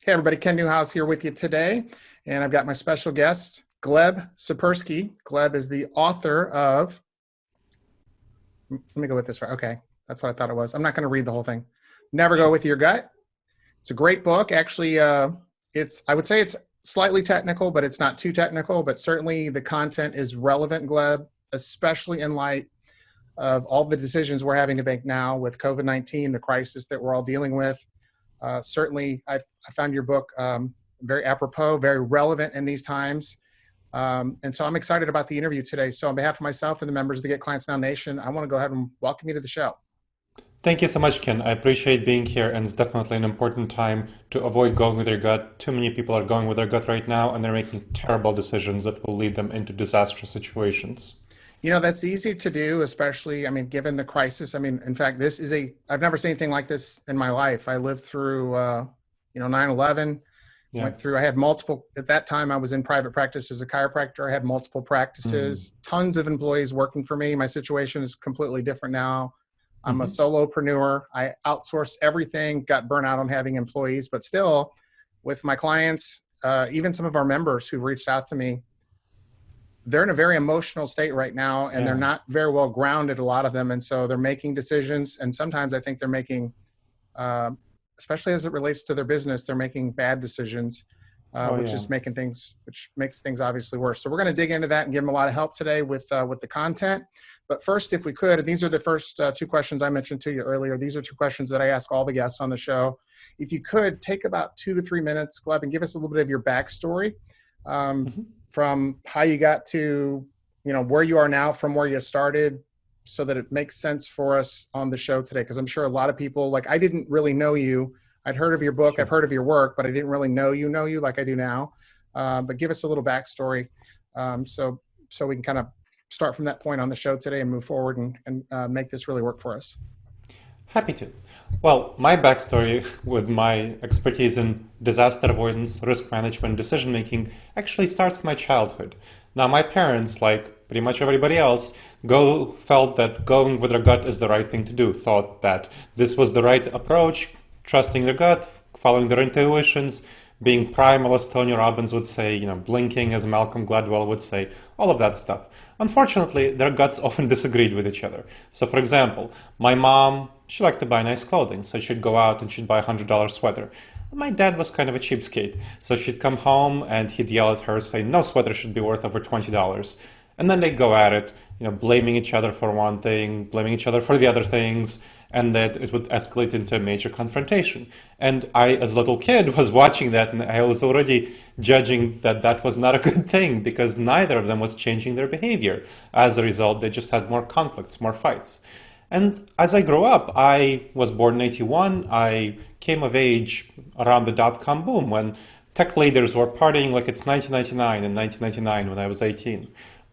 Hey everybody, Ken Newhouse here with you today, and I've got my special guest, Gleb Tsipursky. Gleb is the author of, let me go with this right. Okay, that's what I thought it was. I'm not going to read the whole thing. Never Go With Your Gut. It's a great book. Actually, I would say it's slightly technical, but it's not too technical, but certainly the content is relevant, Gleb, especially in light of all the decisions we're having to make now with COVID-19, the crisis that we're all dealing with. Certainly, I found your book very apropos, very relevant in these times. And so I'm excited about the interview today. So on behalf of myself and the members of the Get Clients Now Nation, I want to go ahead and welcome you to the show. Thank you so much, Ken. I appreciate being here, and it's definitely an important time to avoid going with your gut. Too many people are going with their gut right now, and they're making terrible decisions that will lead them into disastrous situations. You know, that's easy to do, especially, given the crisis. In fact, I've never seen anything like this in my life. I lived through, 9/11, Yeah. I had multiple, at that time I was in private practice as a chiropractor. I had multiple Mm. practices, tons of employees working for me. My situation is completely different now. I'm a Hmm. solopreneur. I outsource everything, got burnt out on having employees, but still with my clients, even some of our members who reached out to me, they're in a very emotional state right now, and they're Yeah. not very well grounded, a lot of them. And so they're making decisions. And sometimes I think they're making, uh, especially as it relates to their business, they're making bad decisions, Oh, which yeah. is which makes things obviously worse. So we're going to dig into that and give them a lot of help today with the content. But first, if we could, and these are the first two questions I mentioned to you earlier. These are two questions that I ask all the guests on the show. If you could take about 2 to 3 minutes, Gleb, and give us a little bit of your backstory, um, Mhm. from how you got to, where you are now from where you started, so that it makes sense for us on the show today. Because I'm sure a lot of people, like, I didn't really know you. I'd heard of your book, I've Sure. heard of your work, but I didn't really know you like I do now. But give us a little backstory, so we can kind of start from that point on the show today and move forward and make this really work for us. Happy to. Well, my backstory with my expertise in disaster avoidance, risk management, decision making actually starts in my childhood. Now, my parents, like pretty much everybody else, felt that going with their gut is the right thing to do, thought that this was the right approach, trusting their gut, following their intuitions, being primal, as Tony Robbins would say, blinking, as Malcolm Gladwell would say, all of that stuff. Unfortunately, their guts often disagreed with each other. So, for example, my mom, she liked to buy nice clothing, so she'd go out and she'd buy $100 sweater. My dad was kind of a cheapskate, so she'd come home and he'd yell at her, say, no sweater should be worth over $20. And then they'd go at it, blaming each other for one thing, blaming each other for the other things, and that it would escalate into a major confrontation. And I, as a little kid, was watching that, and I was already judging that that was not a good thing because neither of them was changing their behavior. As a result, they just had more conflicts, more fights. And as I grew up, I was born in 81. I came of age around the dot-com boom when tech leaders were partying like it's 1999 and 1999 when I was 18.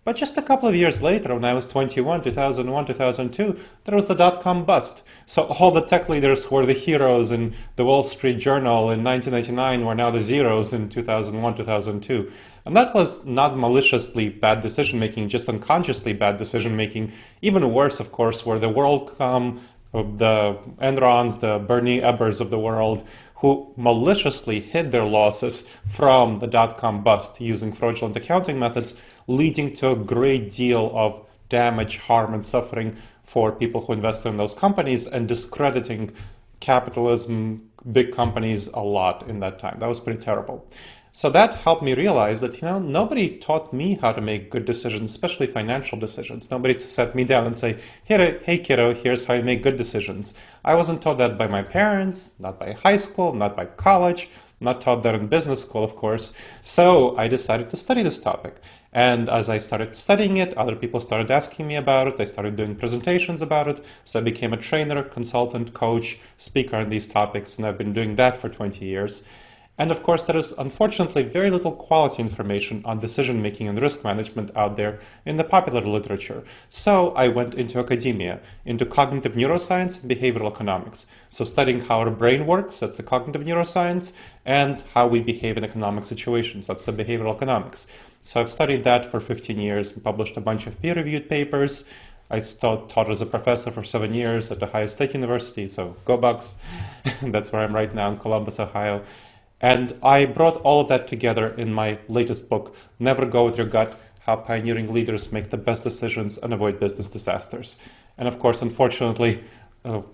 But just a couple of years later, when I was 21, 2001, 2002, there was the dot-com bust. So all the tech leaders who were the heroes in the Wall Street Journal in 1999 were now the zeros in 2001, 2002. And that was not maliciously bad decision-making, just unconsciously bad decision-making. Even worse, of course, were the WorldCom, the Enrons, the Bernie Ebbers of the world, who maliciously hid their losses from the dot-com bust using fraudulent accounting methods, leading to a great deal of damage, harm, and suffering for people who invested in those companies and discrediting capitalism, big companies a lot in that time. That was pretty terrible. So that helped me realize that, nobody taught me how to make good decisions, especially financial decisions. Nobody sat me down and say, hey kiddo, here's how you make good decisions. I wasn't taught that by my parents, not by high school, not by college, not taught that in business school, of course. So I decided to study this topic. And as I started studying it, other people started asking me about it. I started doing presentations about it. So I became a trainer, consultant, coach, speaker on these topics, and I've been doing that for 20 years. And of course, there is unfortunately very little quality information on decision making and risk management out there in the popular literature. So I went into academia, into cognitive neuroscience and behavioral economics. So studying how our brain works, that's the cognitive neuroscience, and how we behave in economic situations, that's the behavioral economics. So I've studied that for 15 years and published a bunch of peer-reviewed papers. I taught as a professor for 7 years at Ohio State University, so go Bucks. That's where I'm right now in Columbus, Ohio. And I brought all of that together in my latest book, Never Go With Your Gut: How Pioneering Leaders Make the Best Decisions and Avoid Business Disasters. And of course, unfortunately,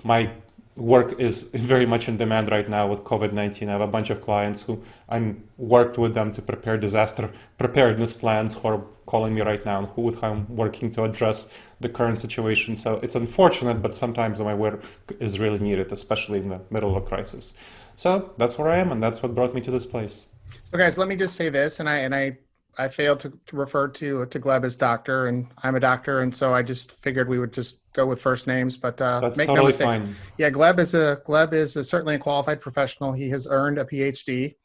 my work is very much in demand right now with COVID-19. I have a bunch of clients who I'm worked with them to prepare disaster preparedness plans, who are calling me right now and with whom I'm working to address the current situation. So it's unfortunate, but sometimes my work is really needed, especially in the middle of a crisis. So that's where I am, and that's what brought me to this place. So guys, let me just say this, and I failed to refer to Gleb as doctor, and I'm a doctor, and so I just figured we would just go with first names, but That's make no totally mistakes. fine. Yeah, Gleb is certainly a qualified professional. He has earned a PhD,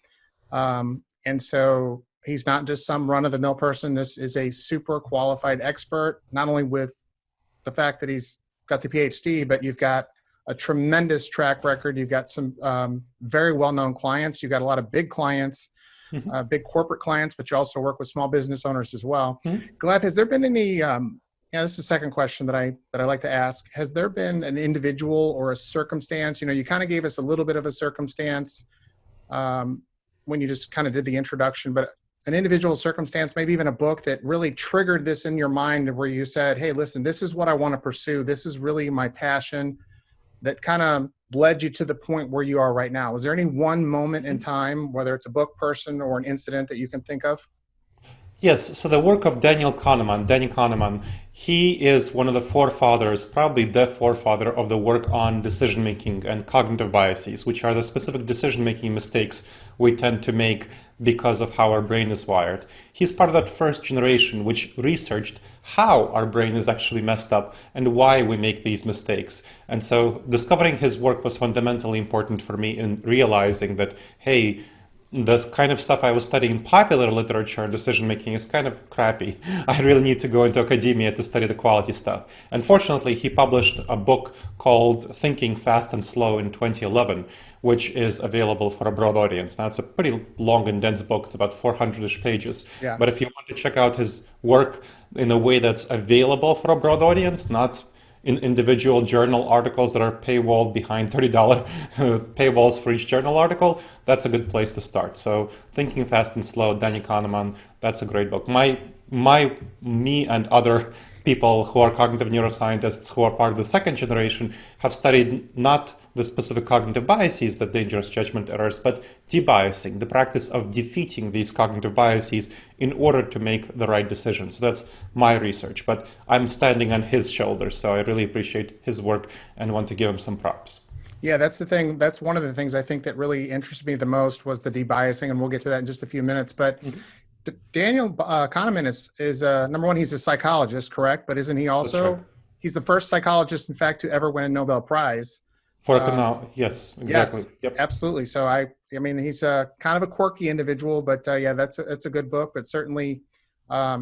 and so he's not just some run-of-the-mill person. This is a super qualified expert, not only with the fact that he's got the PhD, but you've got a tremendous track record. You've got some very well-known clients. You've got a lot of big clients, Mhm. big corporate clients, but you also work with small business owners as well. Mhm. Gleb, has there been any, this is the second question that I like to ask. Has there been an individual or a circumstance? You kind of gave us a little bit of a circumstance um, when you just kind of did the introduction, but an individual circumstance, maybe even a book that really triggered this in your mind where you said, hey, listen, this is what I want to pursue. This is really my passion, that kind of led you to the point where you are right now. Is there any one moment in time, whether it's a book, person, or an incident that you can think of? Yes, so the work of Danny Kahneman, he is one of the forefathers, probably the forefather of the work on decision making and cognitive biases, which are the specific decision making mistakes we tend to make because of how our brain is wired. He's part of that first generation which researched how our brain is actually messed up and why we make these mistakes. And so discovering his work was fundamentally important for me in realizing that, hey, the kind of stuff I was studying in popular literature and decision making is kind of crappy. I really need to go into academia to study the quality stuff. Unfortunately, he published a book called Thinking Fast and Slow in 2011, which is available for a broad audience. Now, it's a pretty long and dense book. It's about 400-ish pages. Yeah. But if you want to check out his work in a way that's available for a broad audience, not in individual journal articles that are paywalled behind $30 paywalls for each journal article, that's a good place to start. So Thinking Fast and Slow, Danny Kahneman, that's a great book. Me and other people who are cognitive neuroscientists who are part of the second generation have studied not the specific cognitive biases, the dangerous judgment errors, but debiasing, the practice of defeating these cognitive biases in order to make the right decision. So that's my research, but I'm standing on his shoulders, so I really appreciate his work and want to give him some props. Yeah, that's the thing. That's one of the things I think that really interested me the most was the debiasing, and we'll get to that in just a few minutes. But Mhm. Daniel Kahneman is number one. He's a psychologist, correct? But isn't he That's right. also? He's the first psychologist, in fact, to ever win a Nobel Prize. For Um, now, yes, yes, exactly. Yep. absolutely. So I mean, he's a kind of a quirky individual, but yeah, that's a good book. But certainly, I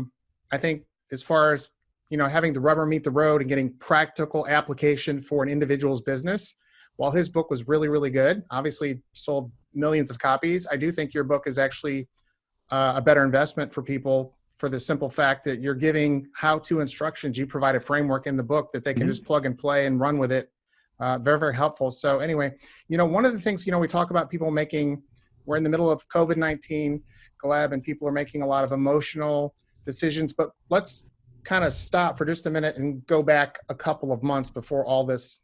think as far as having the rubber meet the road and getting practical application for an individual's business, while his book was really, really good, obviously sold millions of copies, I do think your book is actually a better investment for people for the simple fact that you're giving how-to instructions. You provide a framework in the book that they can just Mhm. plug and play and run with it. Very, very helpful. So anyway, one of the things, we talk about people making, we're in the middle of COVID-19, Gleb, and people are making a lot of emotional decisions, but let's kind of stop for just a minute and go back a couple of months before all this,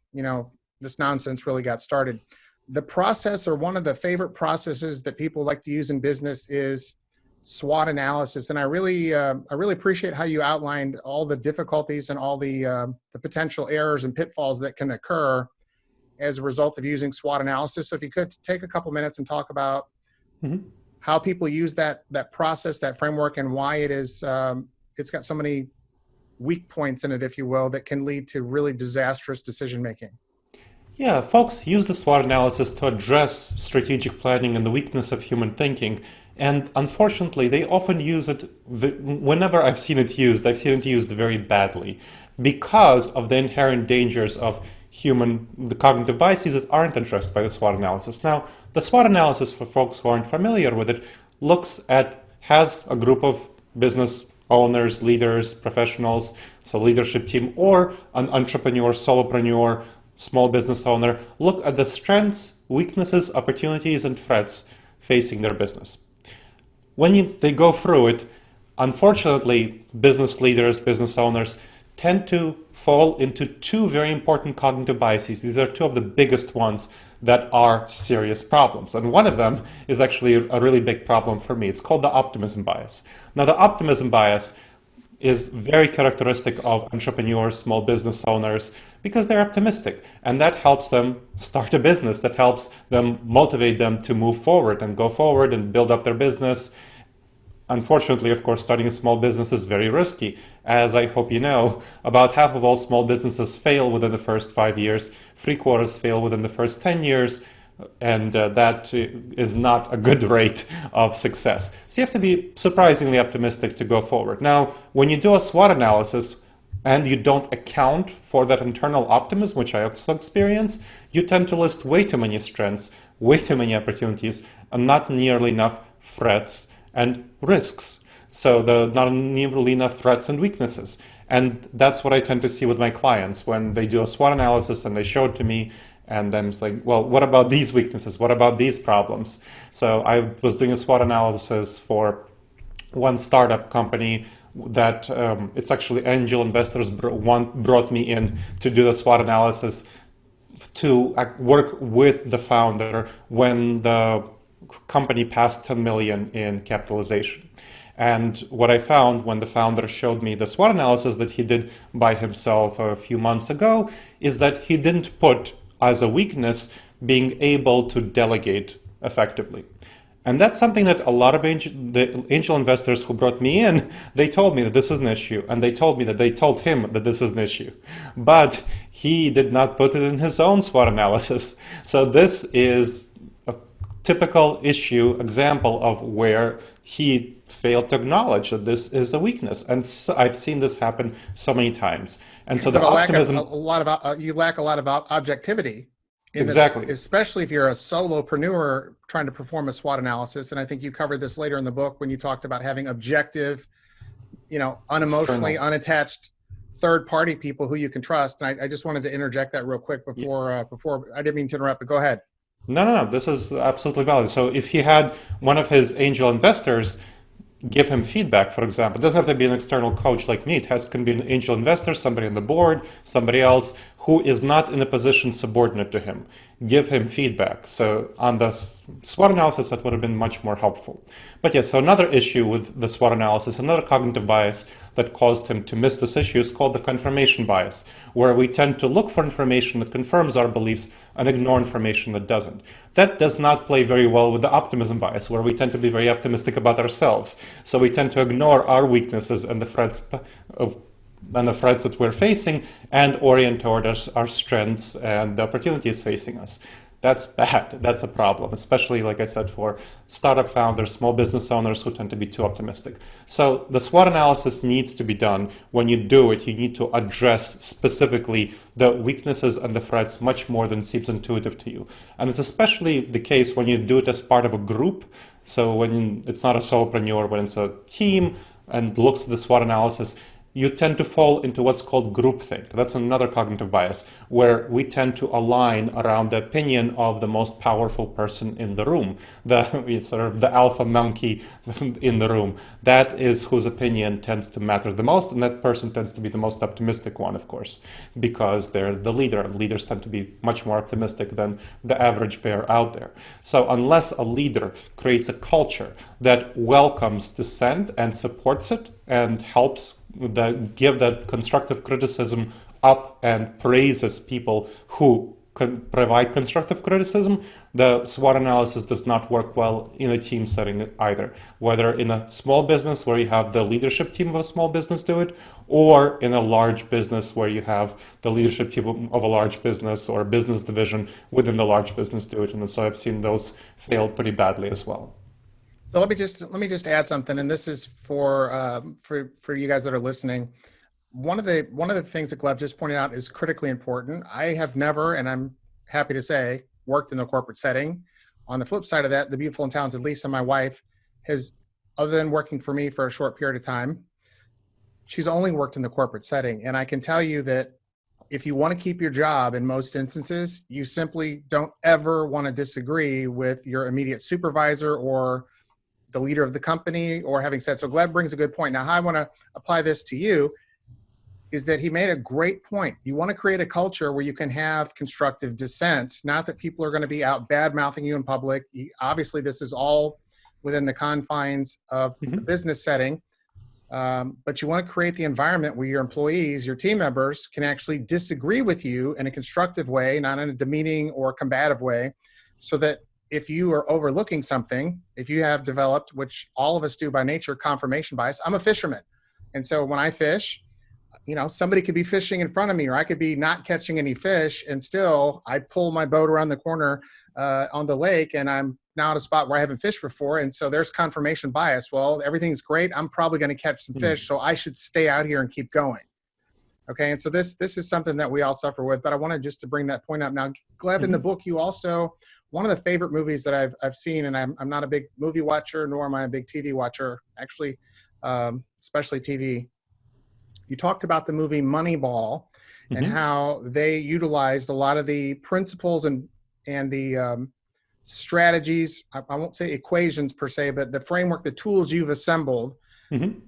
this nonsense really got started. The process, or one of the favorite processes that people like to use in business, is SWOT analysis. And I really appreciate how you outlined all the difficulties and all the potential errors and pitfalls that can occur as a result of using SWOT analysis. So if you could take a couple minutes and talk about Mhm. how people use that process, that framework, and why it's got so many weak points in it, if you will, that can lead to really disastrous decision making. Yeah, folks use the SWOT analysis to address strategic planning and the weakness of human thinking. And unfortunately, they often use it, whenever I've seen it used, I've seen it used very badly because of the inherent dangers of the cognitive biases that aren't addressed by the SWOT analysis. Now, the SWOT analysis, for folks who aren't familiar with it, has a group of business owners, leaders, professionals, so leadership team, or an entrepreneur, solopreneur, small business owner, look at the strengths, weaknesses, opportunities, and threats facing their business. They go through it, unfortunately, business leaders, business owners tend to fall into two very important cognitive biases. These are two of the biggest ones that are serious problems. And one of them is actually a really big problem for me. It's called the optimism bias. Now, the optimism bias is very characteristic of entrepreneurs, small business owners, because they're optimistic. And that helps them start a business, that helps them motivate them to move forward and go forward and build up their business. Unfortunately, of course, starting a small business is very risky. As I hope you know, about half of all small businesses fail within the first 5 years, 3/4 fail within the first 10 years, and that is not a good rate of success. So you have to be surprisingly optimistic to go forward. Now, when you do a SWOT analysis and you don't account for that internal optimism, which I also experience, you tend to list way too many strengths, way too many opportunities, and not nearly enough threats and risks. So not nearly enough threats and weaknesses. And that's what I tend to see with my clients when they do a SWOT analysis and they show it to me. And I'm like, well, what about these weaknesses? What about these problems? So I was doing a SWOT analysis for one startup company that it's actually angel investors brought me in to do the SWOT analysis to work with the founder when the company passed 10 million in capitalization. And what I found when the founder showed me the SWOT analysis that he did by himself a few months ago is that he didn't put as a weakness being able to delegate effectively. And that's something that a lot of the angel investors who brought me in, they told me that this is an issue. And they told me that they told him that this is an issue. But he did not put it in his own SWOT analysis. So this is typical example of where he failed to acknowledge that this is a weakness. And so I've seen this happen so many times. And so the optimism... you lack a lot of objectivity. Exactly. Especially if you're a solopreneur trying to perform a SWOT analysis. And I think you covered this later in the book when you talked about having objective, unemotionally unattached third-party people who you can trust. And I just wanted to interject that real quick before I didn't mean to interrupt, but go ahead. No, this is absolutely valid. So if he had one of his angel investors give him feedback, for example, it doesn't have to be an external coach like me. Can be an angel investor, somebody on the board, somebody else who is not in a position subordinate to him. Give him feedback. So on the SWOT analysis, that would have been much more helpful. But yes, so another issue with the SWOT analysis, another cognitive bias that caused him to miss this issue is called the confirmation bias, where we tend to look for information that confirms our beliefs and ignore information that doesn't. That does not play very well with the optimism bias, where we tend to be very optimistic about ourselves. So we tend to ignore our weaknesses and the threats that we're facing and orient toward our strengths and the opportunities facing us. That's bad. That's a problem, especially, like I said, for startup founders, small business owners who tend to be too optimistic. So the SWOT analysis needs to be done. When you do it, you need to address specifically the weaknesses and the threats much more than seems intuitive to you. And it's especially the case when you do it as part of a group. So when it's not a solopreneur, when it's a team and looks at the SWOT analysis, you tend to fall into what's called groupthink. That's another cognitive bias, where we tend to align around the opinion of the most powerful person in the room, it's sort of the alpha monkey in the room. That is whose opinion tends to matter the most, and that person tends to be the most optimistic one, of course, because they're the leader, and leaders tend to be much more optimistic than the average bear out there. So unless a leader creates a culture that welcomes dissent and supports it and helps give that constructive criticism up and praises people who can provide constructive criticism, the SWOT analysis does not work well in a team setting either. Whether in a small business where you have the leadership team of a small business do it, or in a large business where you have the leadership team of a large business or a business division within the large business do it. And so I've seen those fail pretty badly as well. So let me just add something, and this is for you guys that are listening. One of the things that Gleb just pointed out is critically important. I have never, and I'm happy to say, worked in the corporate setting. On the flip side of that, the beautiful and talented Lisa, my wife, has, other than working for me for a short period of time, she's only worked in the corporate setting. And I can tell you that if you want to keep your job in most instances, you simply don't ever want to disagree with your immediate supervisor or the leader of the company, or having said. So Gleb brings a good point. Now, how I want to apply this to you is that he made a great point. You want to create a culture where you can have constructive dissent, not that people are going to be out bad mouthing you in public. Obviously, this is all within the confines of the business setting. But you want to create the environment where your employees, your team members, can actually disagree with you in a constructive way, not in a demeaning or combative way, so that if you are overlooking something, if you have developed, which all of us do by nature, confirmation bias. I'm a fisherman. And so when I fish, somebody could be fishing in front of me, or I could be not catching any fish, and still I pull my boat around the corner on the lake, and I'm now at a spot where I haven't fished before. And so there's confirmation bias. Well, everything's great. I'm probably going to catch some fish, so I should stay out here and keep going. Okay. And so this is something that we all suffer with, but I wanted just to bring that point up. Now, Gleb, in the book, you also, one of the favorite movies that I've seen, and I'm not a big movie watcher, nor am I a big TV watcher, actually, especially TV. You talked about the movie Moneyball and how they utilized a lot of the principles and the strategies. I won't say equations per se, but the framework, the tools you've assembled,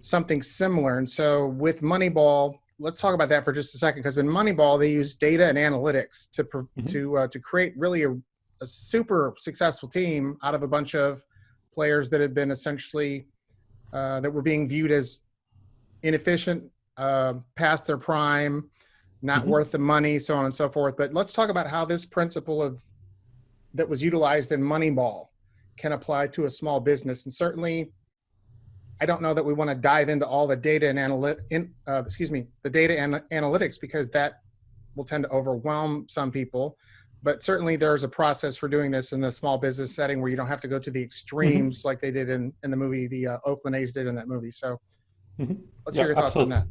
something similar. And so with Moneyball, let's talk about that for just a second, because in Moneyball, they use data and analytics to create really a super successful team out of a bunch of players that had been essentially, that were being viewed as inefficient, past their prime, not worth the money, so on and so forth. But let's talk about how this principle that was utilized in Moneyball can apply to a small business. And certainly, I don't know that we want to dive into all the data and analytics, because that will tend to overwhelm some people. But certainly there's a process for doing this in the small business setting where you don't have to go to the extremes like they did in the movie, the Oakland A's did in that movie. So let's hear your thoughts on that.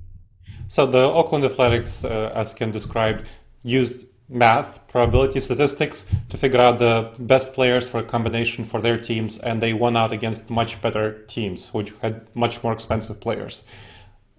So the Oakland Athletics, as Ken described, used math, probability statistics to figure out the best players for a combination for their teams, and they won out against much better teams, which had much more expensive players.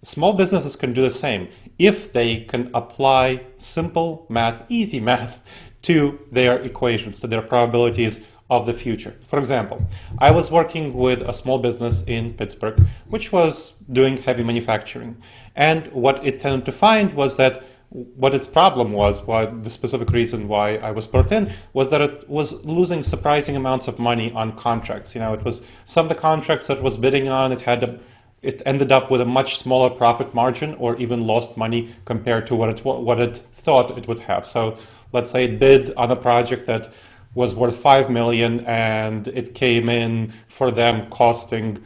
Small businesses can do the same if they can apply simple math, easy math, to their equations, to their probabilities of the future. For example, I was working with a small business in Pittsburgh, which was doing heavy manufacturing. And what it tended to find was that what its problem was, why the specific reason why I was brought in, was that it was losing surprising amounts of money on contracts. It was some of the contracts that it was bidding on, it ended up with a much smaller profit margin, or even lost money compared to what it thought it would have. So let's say it bid on a project that was worth 5 million and it came in for them costing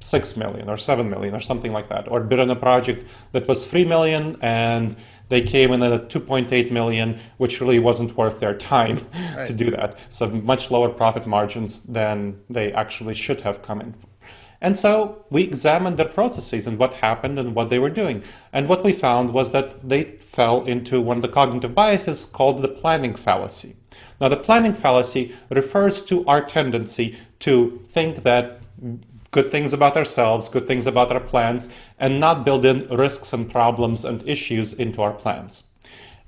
6 million or 7 million or something like that. Or bid on a project that was 3 million and they came in at 2.8 million, which really wasn't worth their time to do that. So much lower profit margins than they actually should have come in. And so we examined their processes and what happened and what they were doing. And what we found was that they fell into one of the cognitive biases called the planning fallacy. Now, the planning fallacy refers to our tendency to think that good things about ourselves, good things about our plans, and not build in risks and problems and issues into our plans.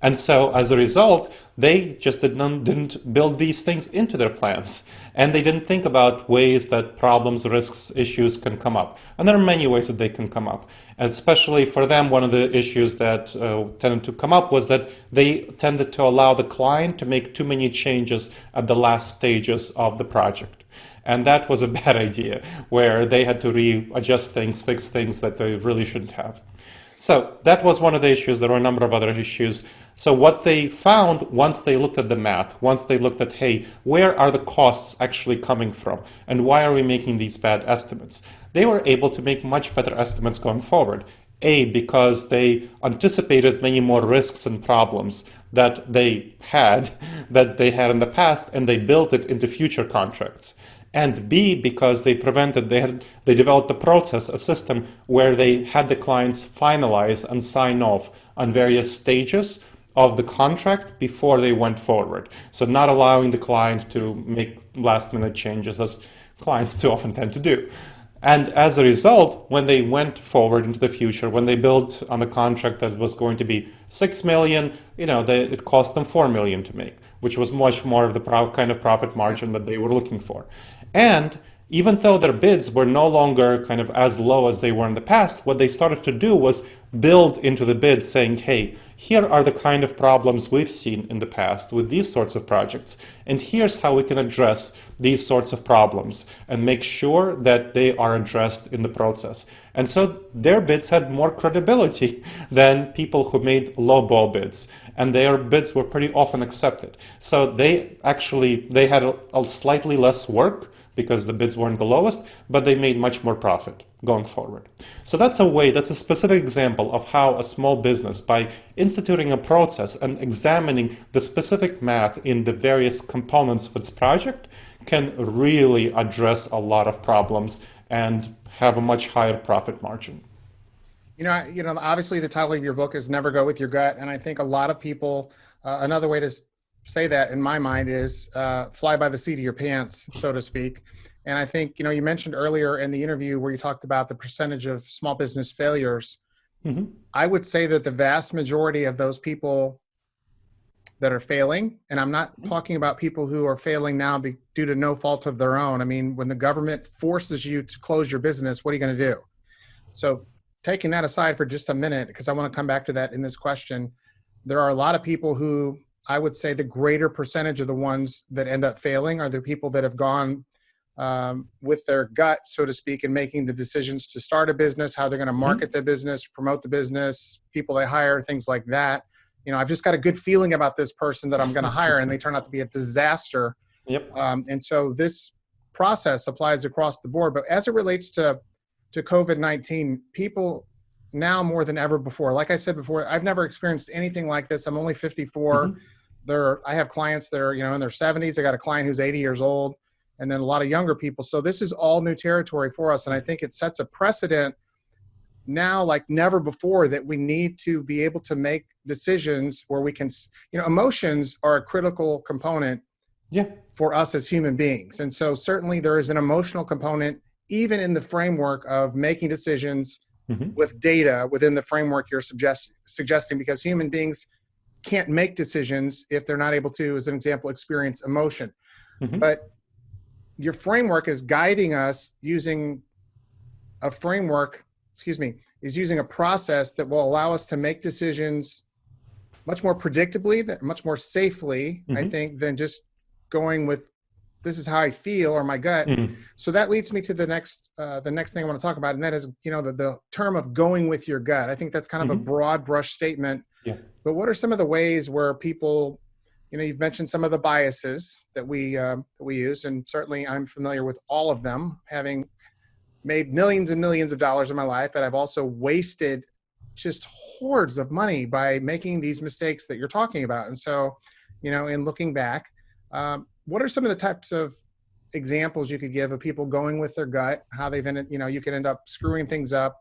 And so as a result, they just didn't build these things into their plans. And they didn't think about ways that problems, risks, issues can come up. And there are many ways that they can come up. And especially for them, one of the issues that tended to come up was that they tended to allow the client to make too many changes at the last stages of the project. And that was a bad idea, where they had to readjust things, fix things that they really shouldn't have. So that was one of the issues. There were a number of other issues. So what they found once they looked at the math, once they looked at, hey, where are the costs actually coming from? And why are we making these bad estimates? They were able to make much better estimates going forward. A, because they anticipated many more risks and problems that they had in the past, and they built it into future contracts. And B, because they developed a process, a system where they had the clients finalize and sign off on various stages of the contract before they went forward. So not allowing the client to make last minute changes, as clients too often tend to do. And as a result, when they went forward into the future, when they built on a contract that was going to be 6 million, it cost them 4 million to make, which was much more of the kind of profit Yeah. margin that they were looking for. And even though their bids were no longer kind of as low as they were in the past, what they started to do was build into the bid saying, hey, here are the kind of problems we've seen in the past with these sorts of projects, and here's how we can address these sorts of problems and make sure that they are addressed in the process. And so their bids had more credibility than people who made lowball bids, and their bids were pretty often accepted. So they had a slightly less work because the bids weren't the lowest, but they made much more profit going forward. So that's a specific example of how a small business, by instituting a process and examining the specific math in the various components of its project, can really address a lot of problems and have a much higher profit margin. Obviously the title of your book is Never Go With Your Gut. And I think a lot of people, another way to say that in my mind is fly by the seat of your pants, so to speak. And I think, you mentioned earlier in the interview where you talked about the percentage of small business failures. Mm-hmm. I would say that the vast majority of those people that are failing, and I'm not talking about people who are failing now due to no fault of their own. I mean, when the government forces you to close your business, what are you going to do? So taking that aside for just a minute, because I want to come back to that in this question, there are a lot of people who I would say the greater percentage of the ones that end up failing are the people that have gone with their gut, so to speak, in making the decisions to start a business, how they're going to market the business, promote the business, people they hire, things like that. I've just got a good feeling about this person that I'm going to hire, and they turn out to be a disaster. Yep. And so this process applies across the board. But as it relates to COVID-19, people now more than ever before, like I said before, I've never experienced anything like this. I'm only 54. I have clients that are, in their 70s. I got a client who's 80 years old, and then a lot of younger people. So this is all new territory for us. And I think it sets a precedent now like never before that we need to be able to make decisions where we can, emotions are a critical component for us as human beings. And so certainly there is an emotional component, even in the framework of making decisions with data within the framework you're suggesting, because human beings can't make decisions if they're not able to, as an example, experience emotion. But your framework is guiding us using a process that will allow us to make decisions much more predictably, much more safely, I think, than just going with, this is how I feel or my gut. So that leads me to the next thing I want to talk about. And that is, the term of going with your gut. I think that's kind of a broad brush statement, but what are some of the ways where people, you've mentioned some of the biases that we use, and certainly I'm familiar with all of them, having made millions and millions of dollars in my life, but I've also wasted just hordes of money by making these mistakes that you're talking about. And so, in looking back, what are some of the types of examples you could give of people going with their gut, how they've ended, you can end up screwing things up,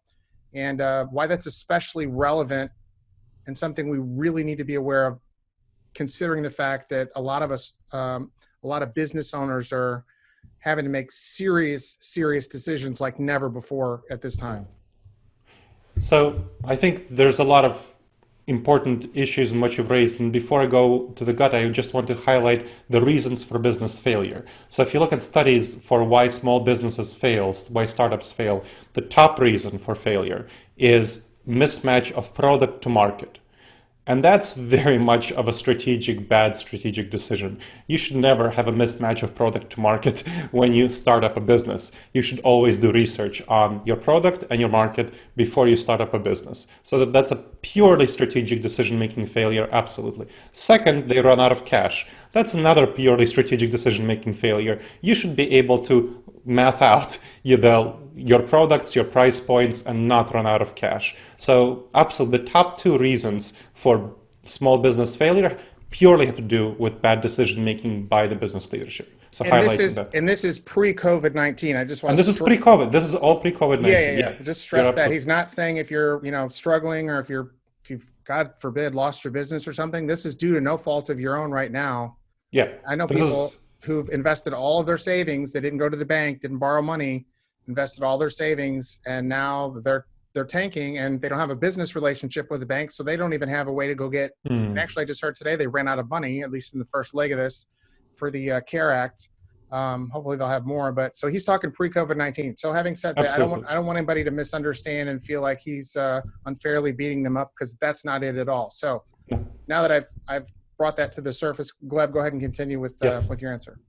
and why that's especially relevant and something we really need to be aware of, considering the fact that a lot of us, a lot of business owners are having to make serious decisions like never before at this time. So I think there's a lot of important issues in what you've raised. And before I go to the gut, I just want to highlight the reasons for business failure. So if you look at studies for why small businesses fail, why startups fail, the top reason for failure is mismatch of product to market. And that's very much of a bad strategic decision. You should never have a mismatch of product to market when you start up a business. You should always do research on your product and your market before you start up a business. So that's a purely strategic decision-making failure, absolutely. Second, they run out of cash. That's another purely strategic decision-making failure. You should be able to math out your products, your price points, and not run out of cash. So absolutely, the top two reasons for small business failure purely have to do with bad decision making by the business leadership. So highlighting that. And this is pre-COVID-19. I just want and this is pre-COVID. This is all pre-COVID-19. Yeah. Just stress that he's not saying if you're struggling or if you've God forbid lost your business or something. This is due to no fault of your own right now. Yeah, I know people who've invested all of their savings. They didn't go to the bank, didn't borrow money. invested all their savings, and now they're tanking, and they don't have a business relationship with the bank, so they don't even have a way to go get. And actually, I just heard today they ran out of money, at least in the first leg of this, for the CARE Act. Hopefully they'll have more, but so he's talking pre-COVID-19. So having said that, Absolutely. I don't want anybody to misunderstand and feel like he's unfairly beating them up, because that's not it at all. So now that I've brought that to the surface, Gleb, go ahead and continue with Yes. your answer.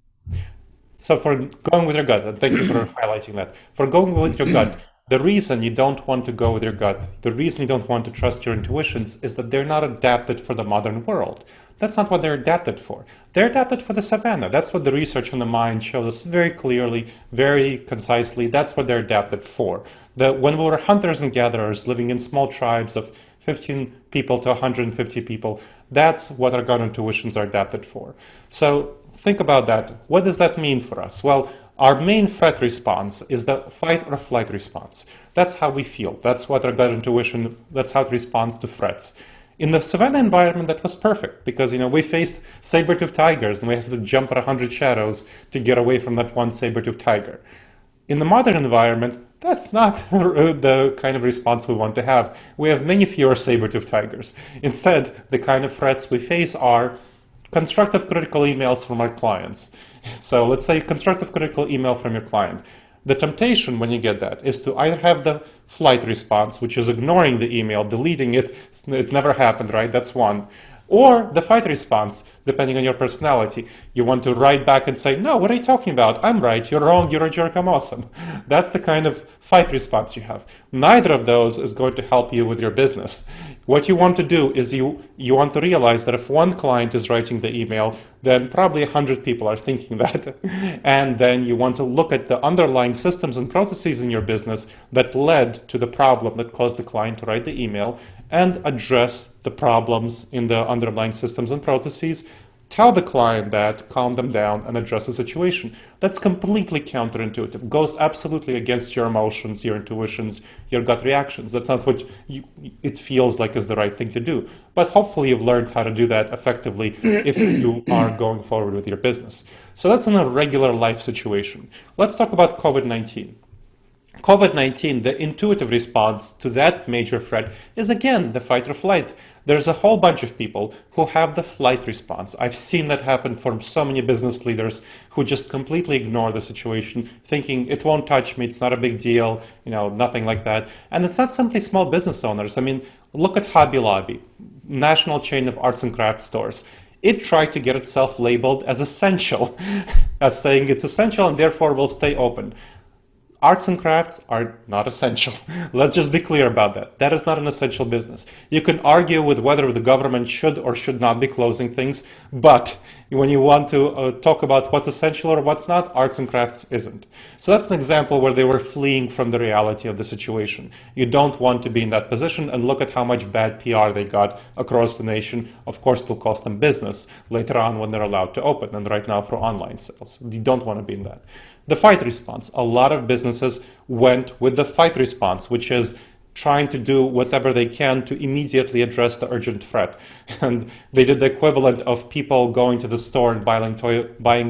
So for going with your gut, and thank you for highlighting that. For going with your gut, the reason you don't want to go with your gut, the reason you don't want to trust your intuitions is that they're not adapted for the modern world. That's not what they're adapted for. They're adapted for the savannah. That's what the research on the mind shows us very clearly, very concisely. That's what they're adapted for. When we were hunters and gatherers living in small tribes of 15 people to 150 people, that's what our gut intuitions are adapted for. So think about that. What does that mean for us? Well, our main threat response is the fight or flight response. That's how we feel. That's what our gut intuition, that's how it responds to threats. In the savanna environment, that was perfect because, we faced saber-toothed tigers and we had to jump at 100 shadows to get away from that one saber-toothed tiger. In the modern environment, that's not the kind of response we want to have. We have many fewer saber-toothed tigers. Instead, the kind of threats we face are constructive critical emails from our clients. So let's say constructive critical email from your client. The temptation when you get that is to either have the flight response, which is ignoring the email, deleting it, it never happened, right? That's one. Or the fight response, depending on your personality. You want to write back and say, no, what are you talking about? I'm right, you're wrong, you're a jerk, I'm awesome. That's the kind of fight response you have. Neither of those is going to help you with your business. What you want to do is you want to realize that if one client is writing the email, then probably 100 people are thinking that. And then you want to look at the underlying systems and processes in your business that led to the problem that caused the client to write the email and address the problems in the underlying systems and processes. Tell the client that, calm them down, and address the situation. That's completely counterintuitive. Goes absolutely against your emotions, your intuitions, your gut reactions. That's not what it feels like is the right thing to do. But hopefully you've learned how to do that effectively if you are going forward with your business. So that's in a regular life situation. Let's talk about COVID-19. COVID-19, the intuitive response to that major threat is again the fight or flight. There's a whole bunch of people who have the flight response. I've seen that happen from so many business leaders who just completely ignore the situation, thinking it won't touch me, it's not a big deal, nothing like that. And it's not simply small business owners. I mean, look at Hobby Lobby, national chain of arts and crafts stores. It tried to get itself labeled as essential, as saying it's essential and therefore will stay open. Arts and crafts are not essential. Let's just be clear about that. That is not an essential business. You can argue with whether the government should or should not be closing things, but when you want to talk about what's essential or what's not, arts and crafts isn't. So that's an example where they were fleeing from the reality of the situation. You don't want to be in that position, and look at how much bad PR they got across the nation. Of course, it will cost them business later on when they're allowed to open, and right now for online sales. You don't want to be in that. The fight response. A lot of businesses went with the fight response, which is trying to do whatever they can to immediately address the urgent threat. And they did the equivalent of people going to the store and buying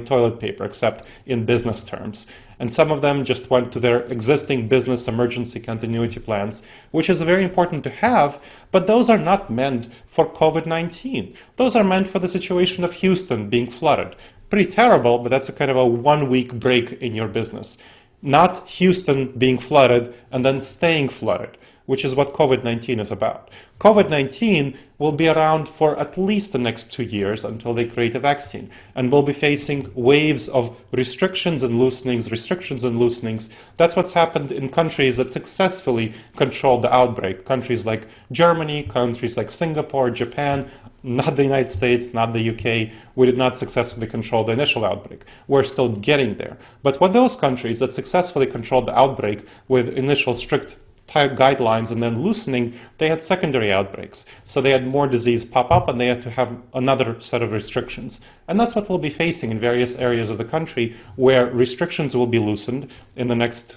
toilet paper, except in business terms. And some of them just went to their existing business emergency continuity plans, which is very important to have, but those are not meant for COVID-19. Those are meant for the situation of Houston being flooded. Pretty terrible, but that's a kind of a 1 week break in your business. Not Houston being flooded and then staying flooded, which is what COVID-19 is about. COVID-19 will be around for at least the next 2 years until they create a vaccine. And we'll be facing waves of restrictions and loosenings. That's what's happened in countries that successfully controlled the outbreak. Countries like Germany, countries like Singapore, Japan, not the United States, not the UK. We did not successfully control the initial outbreak. We're still getting there. But what those countries that successfully controlled the outbreak with initial strict guidelines and then loosening, they had secondary outbreaks. So they had more disease pop up and they had to have another set of restrictions. And that's what we'll be facing in various areas of the country where restrictions will be loosened in the next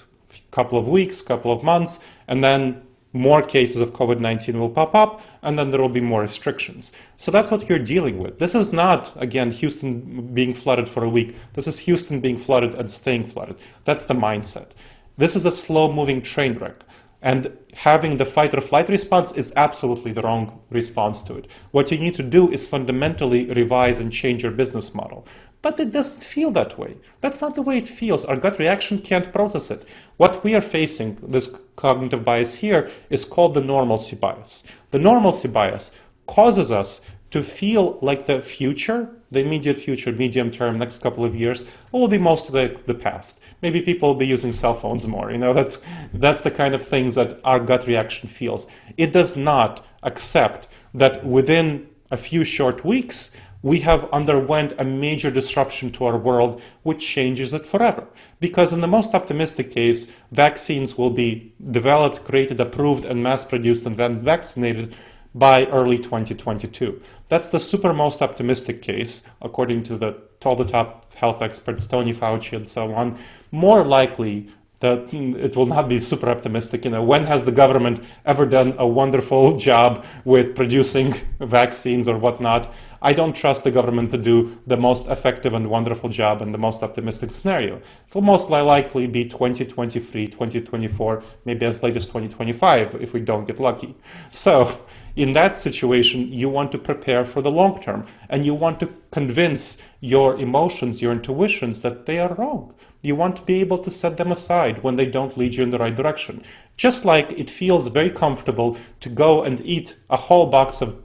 couple of weeks, couple of months, and then more cases of COVID-19 will pop up, and then there will be more restrictions. So that's what you're dealing with. This is not, again, Houston being flooded for a week. This is Houston being flooded and staying flooded. That's the mindset. This is a slow-moving train wreck. And having the fight or flight response is absolutely the wrong response to it. What you need to do is fundamentally revise and change your business model. But it doesn't feel that way. That's not the way it feels. Our gut reaction can't process it. What we are facing, this cognitive bias here, is called the normalcy bias. The normalcy bias causes us to feel like the future, the immediate future, medium term, next couple of years, will be mostly like the past. Maybe people will be using cell phones more. That's the kind of things that our gut reaction feels. It does not accept that within a few short weeks, we have underwent a major disruption to our world, which changes it forever. Because in the most optimistic case, vaccines will be developed, created, approved, and mass-produced and then vaccinated by early 2022. That's the super most optimistic case, according to all the top health experts, Tony Fauci and so on. More likely that it will not be super optimistic. When has the government ever done a wonderful job with producing vaccines or whatnot? I don't trust the government to do the most effective and wonderful job in the most optimistic scenario. It will most likely be 2023, 2024, maybe as late as 2025 if we don't get lucky. So in that situation, you want to prepare for the long term, and you want to convince your emotions, your intuitions, that they are wrong. You want to be able to set them aside when they don't lead you in the right direction. Just like it feels very comfortable to go and eat a whole box of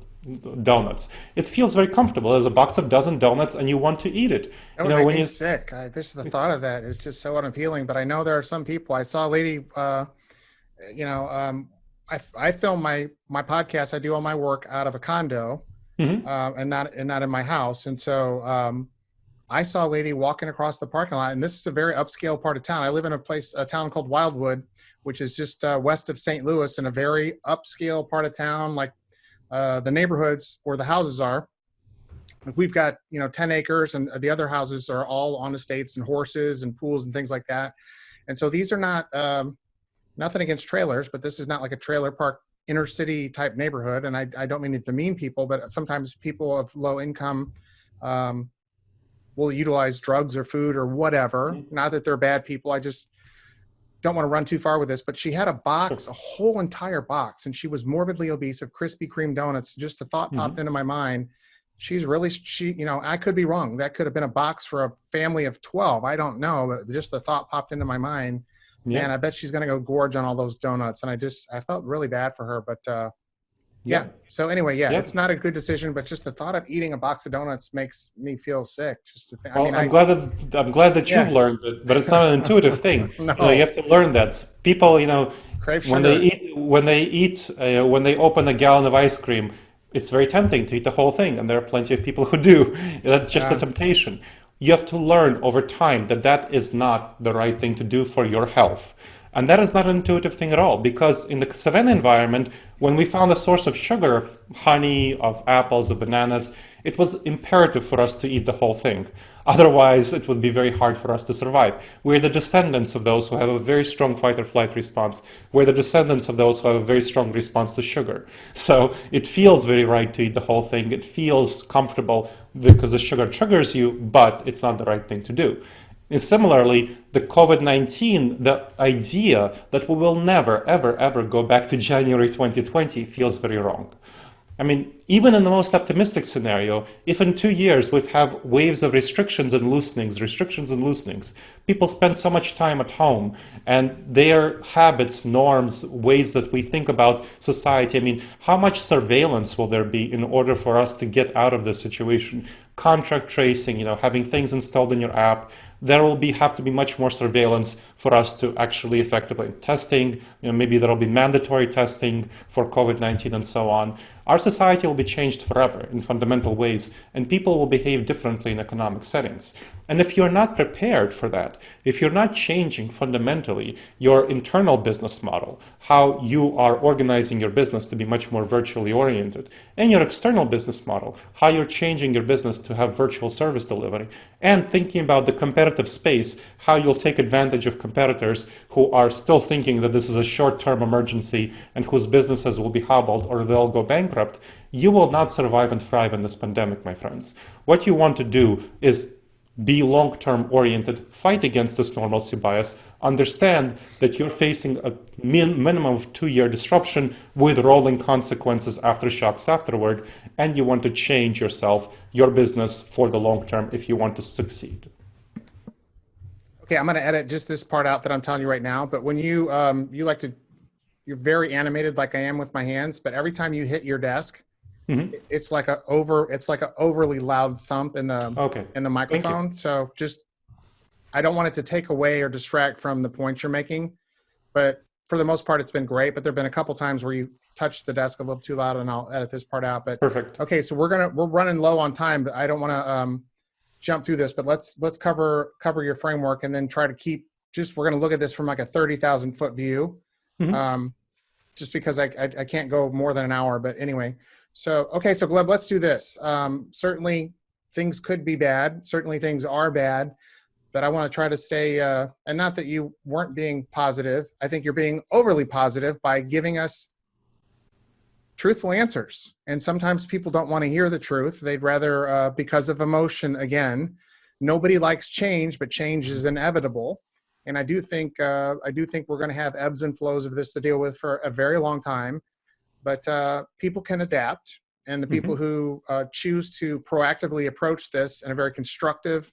donuts. It feels very comfortable. There's a box of dozen donuts and you want to eat it. That would make me sick. Just the thought of that is just so unappealing. But I know there are some people. I saw a lady, I film my podcast. I do all my work out of a condo, and not in my house. And so I saw a lady walking across the parking lot, and this is a very upscale part of town. I live in a town called Wildwood, which is just west of St. Louis, in a very upscale part of town, like the neighborhoods where the houses are. We've got 10 acres, and the other houses are all on estates and horses and pools and things like that. And so these are not nothing against trailers, but this is not like a trailer park inner city type neighborhood. And I don't mean to demean people, but sometimes people of low income will utilize drugs or food or whatever. Not that they're bad people. I just don't want to run too far with this, but she had a box, a whole entire box, and she was morbidly obese, of Krispy Kreme donuts. Just the thought popped into my mind. I could be wrong. That could have been a box for a family of 12. I don't know, but just the thought popped into my mind. Yeah. Man, I bet she's going to go gorge on all those donuts. And I felt really bad for her, but yeah. So anyway, it's not a good decision, but just the thought of eating a box of donuts makes me feel sick. Just to think. Well, I'm glad that you've learned it, but it's not an intuitive thing. No. You have to learn that. People, crave sugar. when they open a gallon of ice cream, it's very tempting to eat the whole thing, and there are plenty of people who do. That's just a temptation. You have to learn over time that is not the right thing to do for your health. And that is not an intuitive thing at all, because in the savanna environment, when we found a source of sugar, of honey, of apples, of bananas, it was imperative for us to eat the whole thing. Otherwise, it would be very hard for us to survive. We're the descendants of those who have a very strong fight or flight response. We're the descendants of those who have a very strong response to sugar. So it feels very right to eat the whole thing. It feels comfortable because the sugar triggers you, but it's not the right thing to do. And similarly, the COVID-19, the idea that we will never, ever, ever go back to January 2020 feels very wrong. I mean, even in the most optimistic scenario, if in 2 years we have waves of restrictions and loosenings, people spend so much time at home, and their habits, norms, ways that we think about society, I mean, how much surveillance will there be in order for us to get out of this situation? Contact tracing, having things installed in your app, there will have to be much more surveillance for us to actually effectively testing. Maybe there will be mandatory testing for COVID-19 and so on. Our society will be changed forever in fundamental ways, and people will behave differently in economic settings. And if you're not prepared for that, if you're not changing fundamentally your internal business model, how you are organizing your business to be much more virtually oriented, and your external business model, how you're changing your business to have virtual service delivery, and thinking about the competitive space, how you'll take advantage of competitors who are still thinking that this is a short-term emergency and whose businesses will be hobbled or they'll go bankrupt, you will not survive and thrive in this pandemic, my friends. What you want to do is be long-term oriented, fight against this normalcy bias, understand that you're facing a minimum of 2-year disruption with rolling consequences, aftershocks afterward, and you want to change yourself, your business for the long term if you want to succeed. Okay, I'm going to edit just this part out that I'm telling you right now. But when you're very animated like I am with my hands, but every time you hit your desk, it's like a overly loud thump in the microphone. So just, I don't want it to take away or distract from the points you're making, but for the most part, it's been great. But there've been a couple times where you touched the desk a little too loud, and I'll edit this part out. But Perfect. okay, so we're running low on time, but I don't want to jump through this. But let's cover your framework, and then try to keep. We're going to look at this from like a 30,000 foot view, just because I can't go more than an hour. But anyway. So, okay, so Gleb, let's do this. Certainly things could be bad. Certainly things are bad, but I want to try to stay, and not that you weren't being positive. I think you're being overly positive by giving us truthful answers. And sometimes people don't want to hear the truth. They'd rather, because of emotion, again, nobody likes change, but change is inevitable. And I do think we're going to have ebbs and flows of this to deal with for a very long time. But people can adapt, and the people who choose to proactively approach this in a very constructive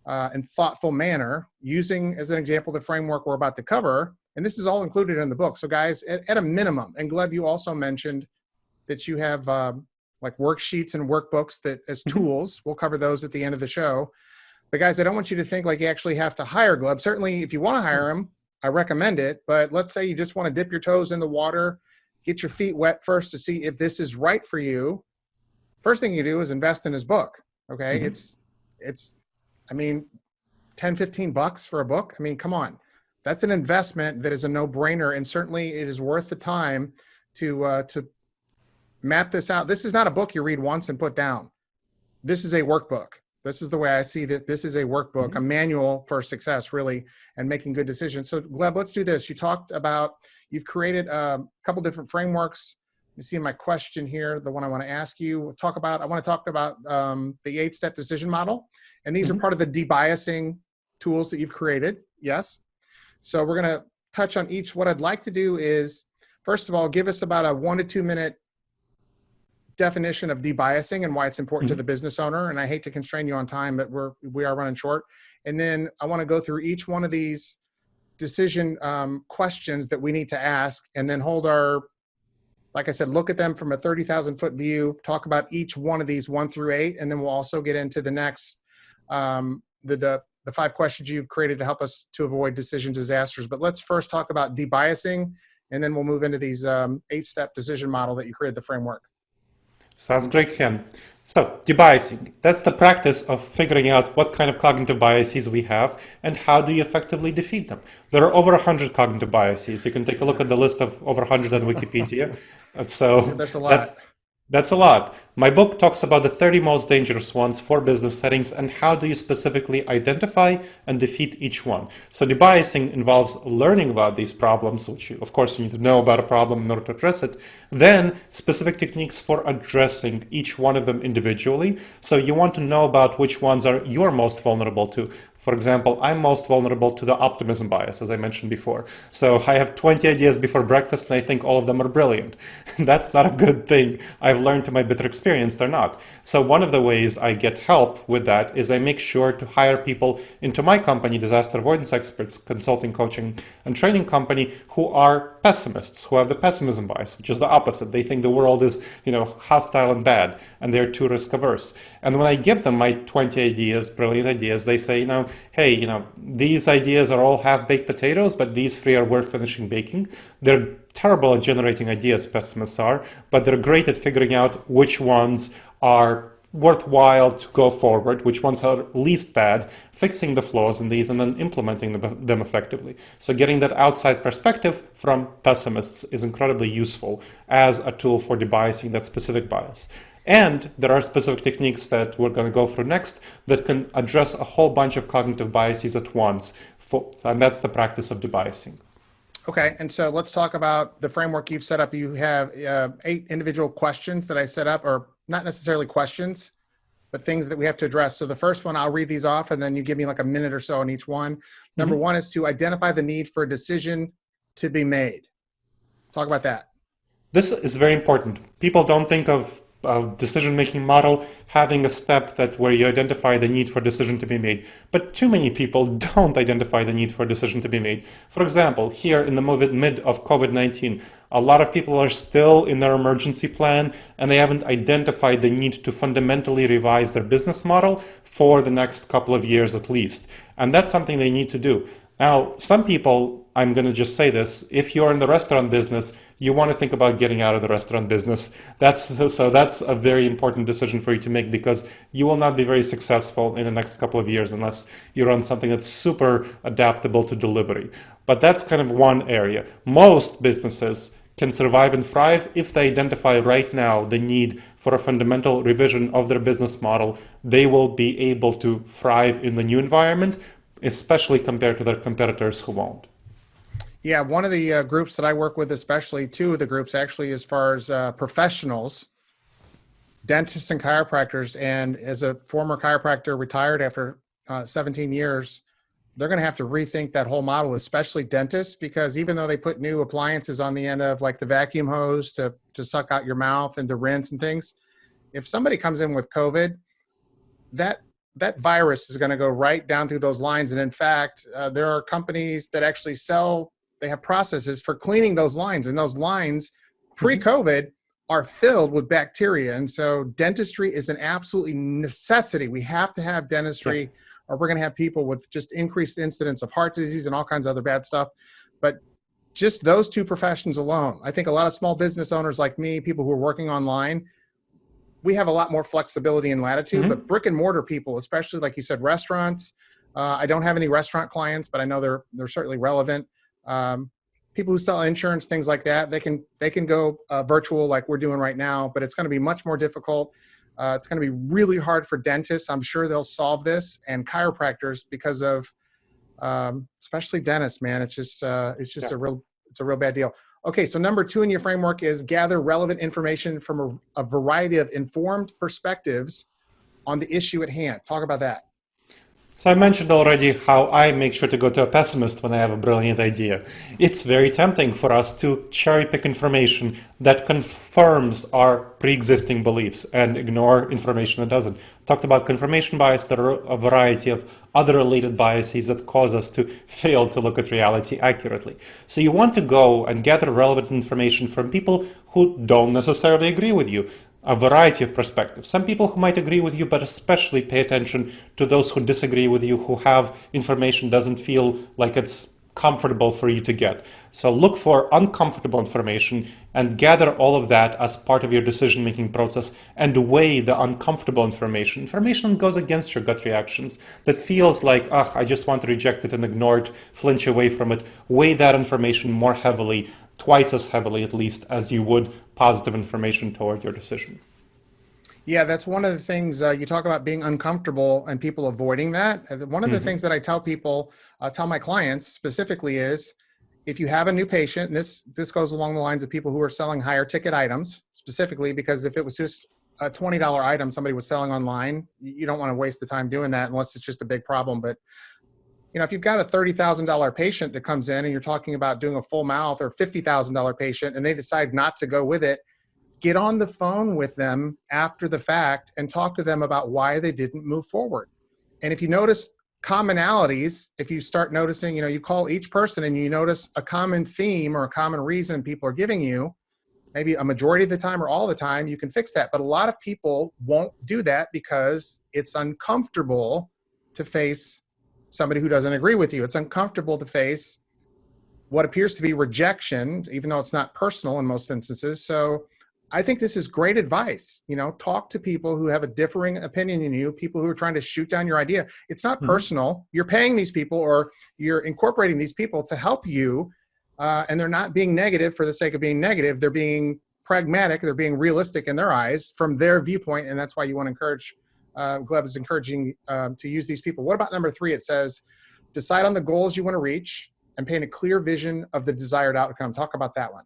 and thoughtful manner, using as an example the framework we're about to cover, and this is all included in the book. So guys, at a minimum, and Gleb, you also mentioned that you have like worksheets and workbooks that as tools. We'll cover those at the end of the show. But guys, I don't want you to think like you actually have to hire Gleb. Certainly, if you want to hire him, I recommend it. But let's say you just want to dip your toes in the water, get your feet wet first to see if this is right for you. First thing you do is invest in his book. Okay. It's, I mean, 10, 15 bucks for a book. I mean, come on, that's an investment that is a no brainer. And certainly it is worth the time to map this out. This is not a book you read once and put down. This is a workbook. This is the way I see that. This is a workbook, a manual for success, really, and making good decisions. So Gleb, let's do this. You talked about, you've created a couple different frameworks. You see in my question here, the one I want to ask you, I want to talk about the 8-step decision model. And these are part of the debiasing tools that you've created. Yes. So we're going to touch on each. What I'd like to do is, first of all, give us about a 1 to 2 minute definition of debiasing and why it's important to the business owner. And I hate to constrain you on time, but we are running short. And then I want to go through each one of these decision questions that we need to ask, and then like I said, look at them from a 30,000 foot view, talk about each one of these 1 through 8. And then we'll also get into the next, the 5 questions you've created to help us to avoid decision disasters. But let's first talk about debiasing, and then we'll move into these 8-step decision model that you created the framework. Sounds great, Ken. So, debiasing, that's the practice of figuring out what kind of cognitive biases we have and how do you effectively defeat them. There are over 100 cognitive biases. You can take a look at the list of over 100 on Wikipedia. And so there's a lot. That's a lot. My book talks about the 30 most dangerous ones for business settings and how do you specifically identify and defeat each one. So debiasing involves learning about these problems, which you, of course, you need to know about a problem in order to address it. Then specific techniques for addressing each one of them individually. So you want to know about which ones are you're most vulnerable to. For example, I'm most vulnerable to the optimism bias, as I mentioned before. So I have 20 ideas before breakfast and I think all of them are brilliant. That's not a good thing. I've learned to my bitter experience they're not. So one of the ways I get help with that is I make sure to hire people into my company, Disaster Avoidance Experts, consulting, coaching, and training company, who are pessimists, who have the pessimism bias, which is the opposite. They think the world is, hostile and bad, and they're too risk averse. And when I give them my 20 ideas, brilliant ideas, they say, hey, these ideas are all half-baked potatoes, but these 3 are worth finishing baking. They're terrible at generating ideas, pessimists are, but they're great at figuring out which ones are worthwhile to go forward, which ones are least bad, fixing the flaws in these, and then implementing them effectively. So getting that outside perspective from pessimists is incredibly useful as a tool for debiasing that specific bias. And there are specific techniques that we're going to go through next that can address a whole bunch of cognitive biases at once, and that's the practice of debiasing. Okay, and so let's talk about the framework you've set up. You have 8 individual questions that I set up, or not necessarily questions, but things that we have to address. So the first one, I'll read these off and then you give me like a minute or so on each one. Number Mhm. one is to identify the need for a decision to be made. Talk about that. This is very important. People don't think of a decision-making model having a step that where you identify the need for decision to be made. But too many people don't identify the need for decision to be made. For example, here in the mid of COVID-19, a lot of people are still in their emergency plan and they haven't identified the need to fundamentally revise their business model for the next couple of years at least. And that's something they need to do. Now, some people, I'm going to just say this, if you're in the restaurant business, you want to think about getting out of the restaurant business. That's a very important decision for you to make because you will not be very successful in the next couple of years unless you run something that's super adaptable to delivery. But that's kind of one area. Most businesses can survive and thrive if they identify right now the need for a fundamental revision of their business model. They will be able to thrive in the new environment, especially compared to their competitors who won't. Yeah, one of the groups that I work with, especially two of the groups actually, as far as professionals, dentists and chiropractors, and as a former chiropractor retired after 17 years, they're going to have to rethink that whole model, especially dentists, because even though they put new appliances on the end of like the vacuum hose to suck out your mouth and to rinse and things, if somebody comes in with COVID, that that virus is going to go right down through those lines. And in fact, there are companies that actually sell, they have processes for cleaning those lines, and those lines Mhm. pre-COVID are filled with bacteria. And so dentistry is an absolutely necessity. We have to have Yeah. dentistry or we're going to have people with just increased incidence of heart disease and all kinds of other bad stuff. But just those two professions alone, I think a lot of small business owners like me, people who are working online, we have a lot more flexibility and latitude. But Mhm. brick and mortar people, especially like you said, restaurants. I don't have any restaurant clients, but I know they're certainly relevant. Um, People who sell insurance, things like that, they can go virtual like we're doing right now. But it's going to be much more difficult. It's going to be really hard for dentists. I'm sure they'll solve this, and chiropractors because of especially dentists. Man, it's just Yeah. a real bad deal. Okay, so number two in your framework is gather relevant information from a variety of informed perspectives on the issue at hand. Talk about that. So I mentioned already how I make sure to go to a pessimist when I have a brilliant idea. It's very tempting for us to cherry pick information that confirms our pre-existing beliefs and ignore information that doesn't. Talked about confirmation bias. There are a variety of other related biases that cause us to fail to look at reality accurately. So you want to go and gather relevant information from people who don't necessarily agree with you, a variety of perspectives. Some people who might agree with you, but especially pay attention to those who disagree with you, who have information doesn't feel like it's comfortable for you to get. So look for uncomfortable information and gather all of that as part of your decision-making process and weigh the uncomfortable information. Information that goes against your gut reactions, that feels like, I just want to reject it and ignore it, flinch away from it. Weigh that information more heavily, twice as heavily at least, as you would positive information toward your decision. Yeah, that's one of the things you talk about being uncomfortable and people avoiding that. One of the Mm-hmm. things that I tell people, tell my clients specifically is if you have a new patient, and this goes along the lines of people who are selling higher ticket items specifically, because if it was just a $20 item somebody was selling online, you don't want to waste the time doing that unless it's just a big problem. But if you've got a $30,000 patient that comes in and you're talking about doing a full mouth, or $50,000 patient and they decide not to go with it, get on the phone with them after the fact and talk to them about why they didn't move forward. And if you notice commonalities, if you start noticing, you call each person and you notice a common theme or a common reason people are giving you, maybe a majority of the time or all the time, you can fix that. But a lot of people won't do that because it's uncomfortable to face somebody who doesn't agree with you. It's uncomfortable to face what appears to be rejection, even though it's not personal in most instances. So I think this is great advice. Talk to people who have a differing opinion than you, people who are trying to shoot down your idea. It's not Mm-hmm. personal. You're paying these people or you're incorporating these people to help you. And they're not being negative for the sake of being negative. They're being pragmatic. They're being realistic in their eyes from their viewpoint. And that's why you want to encourage, Gleb is encouraging to use these people. What about number three? It says, decide on the goals you want to reach and paint a clear vision of the desired outcome. Talk about that one.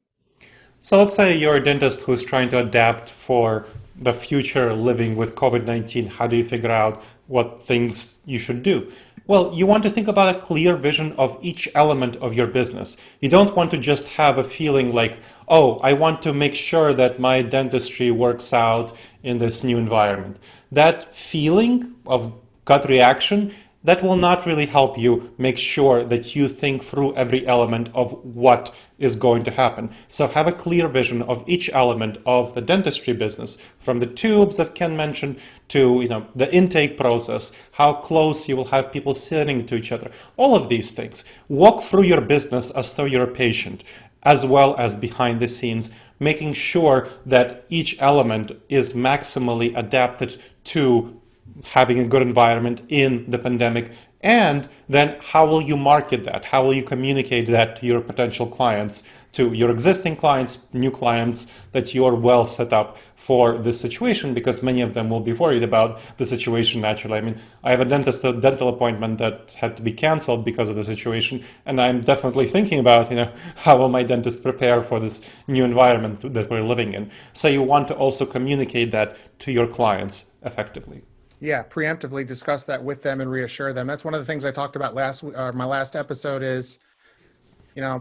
So let's say you're a dentist who's trying to adapt for the future living with COVID-19, how do you figure out what things you should do? Well, you want to think about a clear vision of each element of your business. You don't want to just have a feeling like, oh, I want to make sure that my dentistry works out in this new environment. That feeling of gut reaction, that will not really help you make sure that you think through every element of what is going to happen. So have a clear vision of each element of the dentistry business, from the tubes that Ken mentioned to the intake process, how close you will have people sitting to each other, all of these things. Walk through your business as though you're a patient, as well as behind the scenes, making sure that each element is maximally adapted to having a good environment in the pandemic. And then how will you market that? How will you communicate that to your potential clients, to your existing clients, new clients, that you are well set up for this situation? Because many of them will be worried about the situation naturally. I mean, I have a dental appointment that had to be canceled because of the situation, and I'm definitely thinking about, how will my dentist prepare for this new environment that we're living in? So you want to also communicate that to your clients effectively. Yeah, preemptively discuss that with them and reassure them. That's one of the things I talked about my last episode is,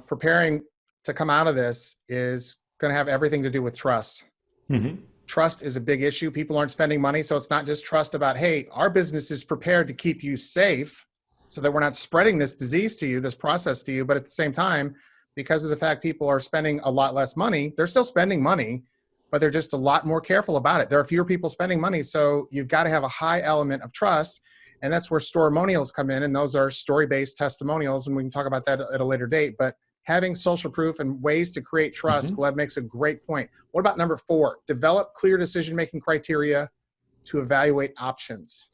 preparing to come out of this is going to have everything to do with trust. Mm-hmm. Trust is a big issue. People aren't spending money. So it's not just trust about, hey, our business is prepared to keep you safe so that we're not spreading this disease to you, this process to you. But at the same time, because of the fact people are spending a lot less money, they're still spending money, but they're just a lot more careful about it. There are fewer people spending money. So you've got to have a high element of trust. And that's where storemonials come in. And those are story-based testimonials. And we can talk about that at a later date. But having social proof and ways to create trust, Mm-hmm. Gleb makes a great point. What about number 4? Develop clear decision-making criteria to evaluate options.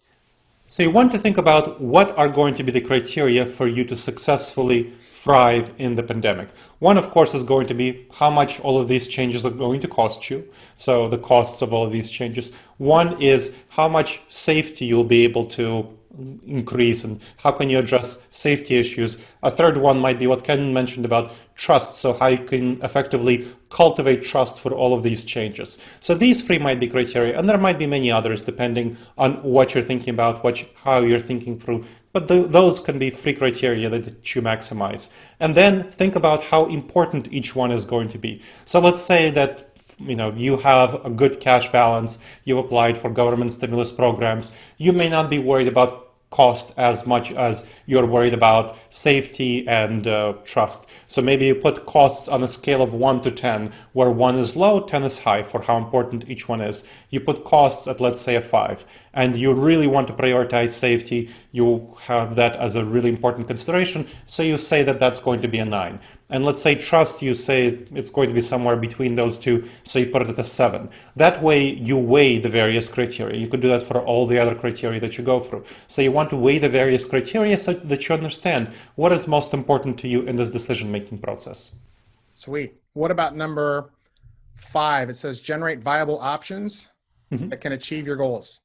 So you want to think about what are going to be the criteria for you to successfully thrive in the pandemic. One, of course, is going to be how much all of these changes are going to cost you. So the costs of all of these changes. One is how much safety you'll be able to increase and how can you address safety issues. A third one might be what Ken mentioned about trust, so how you can effectively cultivate trust for all of these changes. So these 3 might be criteria, and there might be many others depending on what you're thinking about, how you're thinking through, but those can be 3 criteria that you maximize. And then think about how important each one is going to be. So let's say that you have a good cash balance, you've applied for government stimulus programs, you may not be worried about cost as much as you're worried about safety and trust. So maybe you put costs on a scale of 1 to 10, where 1 is low, 10 is high for how important each one is. You put costs at, let's say, a 5, and you really want to prioritize safety. You have that as a really important consideration. So you say that that's going to be a 9. And let's say trust, you say it's going to be somewhere between those 2, so you put it at a 7. That way you weigh the various criteria. You could do that for all the other criteria that you go through. So you want to weigh the various criteria so that you understand what is most important to you in this decision-making process. Sweet. What about number 5? It says generate viable options that can achieve your goals.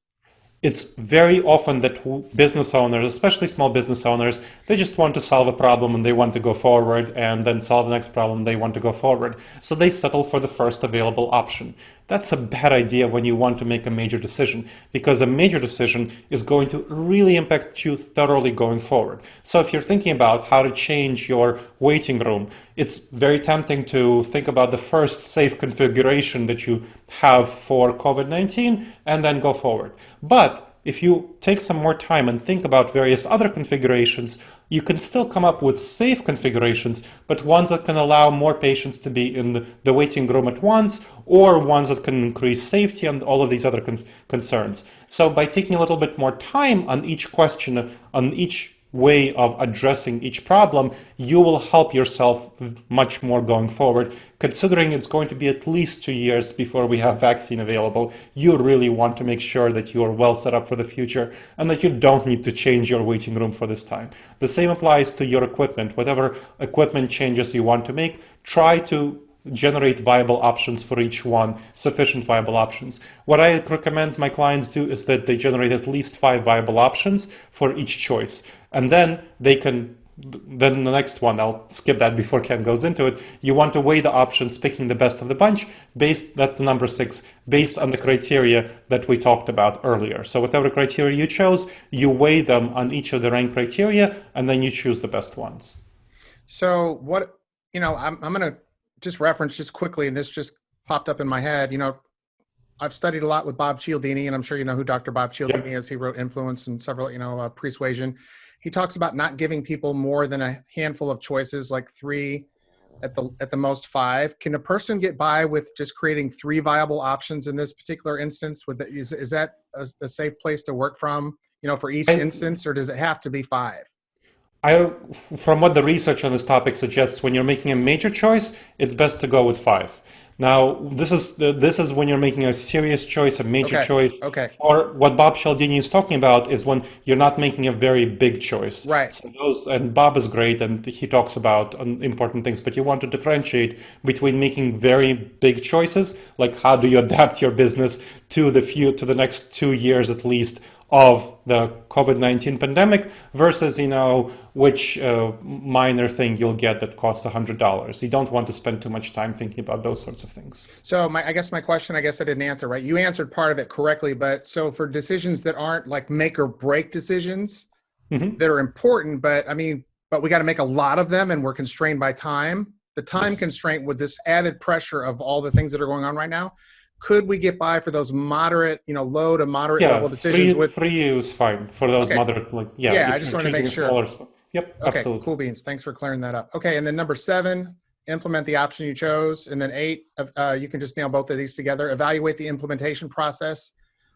It's very often that business owners, especially small business owners, they just want to solve a problem and they want to go forward, and then solve the next problem, they want to go forward. So they settle for the first available option. That's a bad idea when you want to make a major decision, because a major decision is going to really impact you thoroughly going forward. So if you're thinking about how to change your waiting room, it's very tempting to think about the first safe configuration that you have for COVID-19 and then go forward. But if you take some more time and think about various other configurations, you can still come up with safe configurations, but ones that can allow more patients to be in the waiting room at once, or ones that can increase safety and all of these other concerns. So by taking a little bit more time on each question, on each way of addressing each problem, you will help yourself much more going forward. Considering it's going to be at least 2 years before we have vaccine available, you really want to make sure that you are well set up for the future and that you don't need to change your waiting room for this time. The same applies to your equipment. Whatever equipment changes you want to make, try to generate viable options for each one, sufficient viable options. What I recommend my clients do is that they generate at least 5 viable options for each choice. And then they can then the next one, I'll skip that before Ken goes into it. You want to weigh the options, picking the best of the bunch, that's the number 6, based on the criteria that we talked about earlier. So whatever criteria you chose, you weigh them on each of the ranked criteria, and then you choose the best ones. So what, I'm going to just reference just quickly, and this just popped up in my head. I've studied a lot with Bob Cialdini, and I'm sure you know who Dr. Bob Cialdini Yep. is. He wrote Influence and several, Persuasion. He talks about not giving people more than a handful of choices, like 3, at the most 5. Can a person get by with just creating 3 viable options in this particular instance? Is that a safe place to work from, for each I, instance, or does it have to be 5? I, from what the research on this topic suggests, when you're making a major choice, it's best to go with 5. Now, this is when you're making a serious choice, a major Okay. choice. Okay. Or what Bob Cialdini is talking about is when you're not making a very big choice. Right. So and Bob is great, and he talks about important things, but you want to differentiate between making very big choices, like how do you adapt your business to the next 2 years at least of the COVID-19 pandemic versus, which minor thing you'll get that costs $100. You don't want to spend too much time thinking about those sorts of things. So I guess my question, I didn't answer, right? You answered part of it correctly, but so for decisions that aren't like make or break decisions Hmm. that are important, but we got to make a lot of them and we're constrained by time. The time Yes. constraint with this added pressure of all the things that are going on right now, could we get by for those moderate, low to moderate Yeah, level decisions with, 3 is fine for those okay. moderate, Yeah, I if just you're wanted to choosing make a sure. smaller. Yep, Okay, absolutely. cool beans. Thanks for clearing that up. Okay, and then number 7, implement the option you chose. And then 8, you can just nail both of these together. Evaluate the implementation process.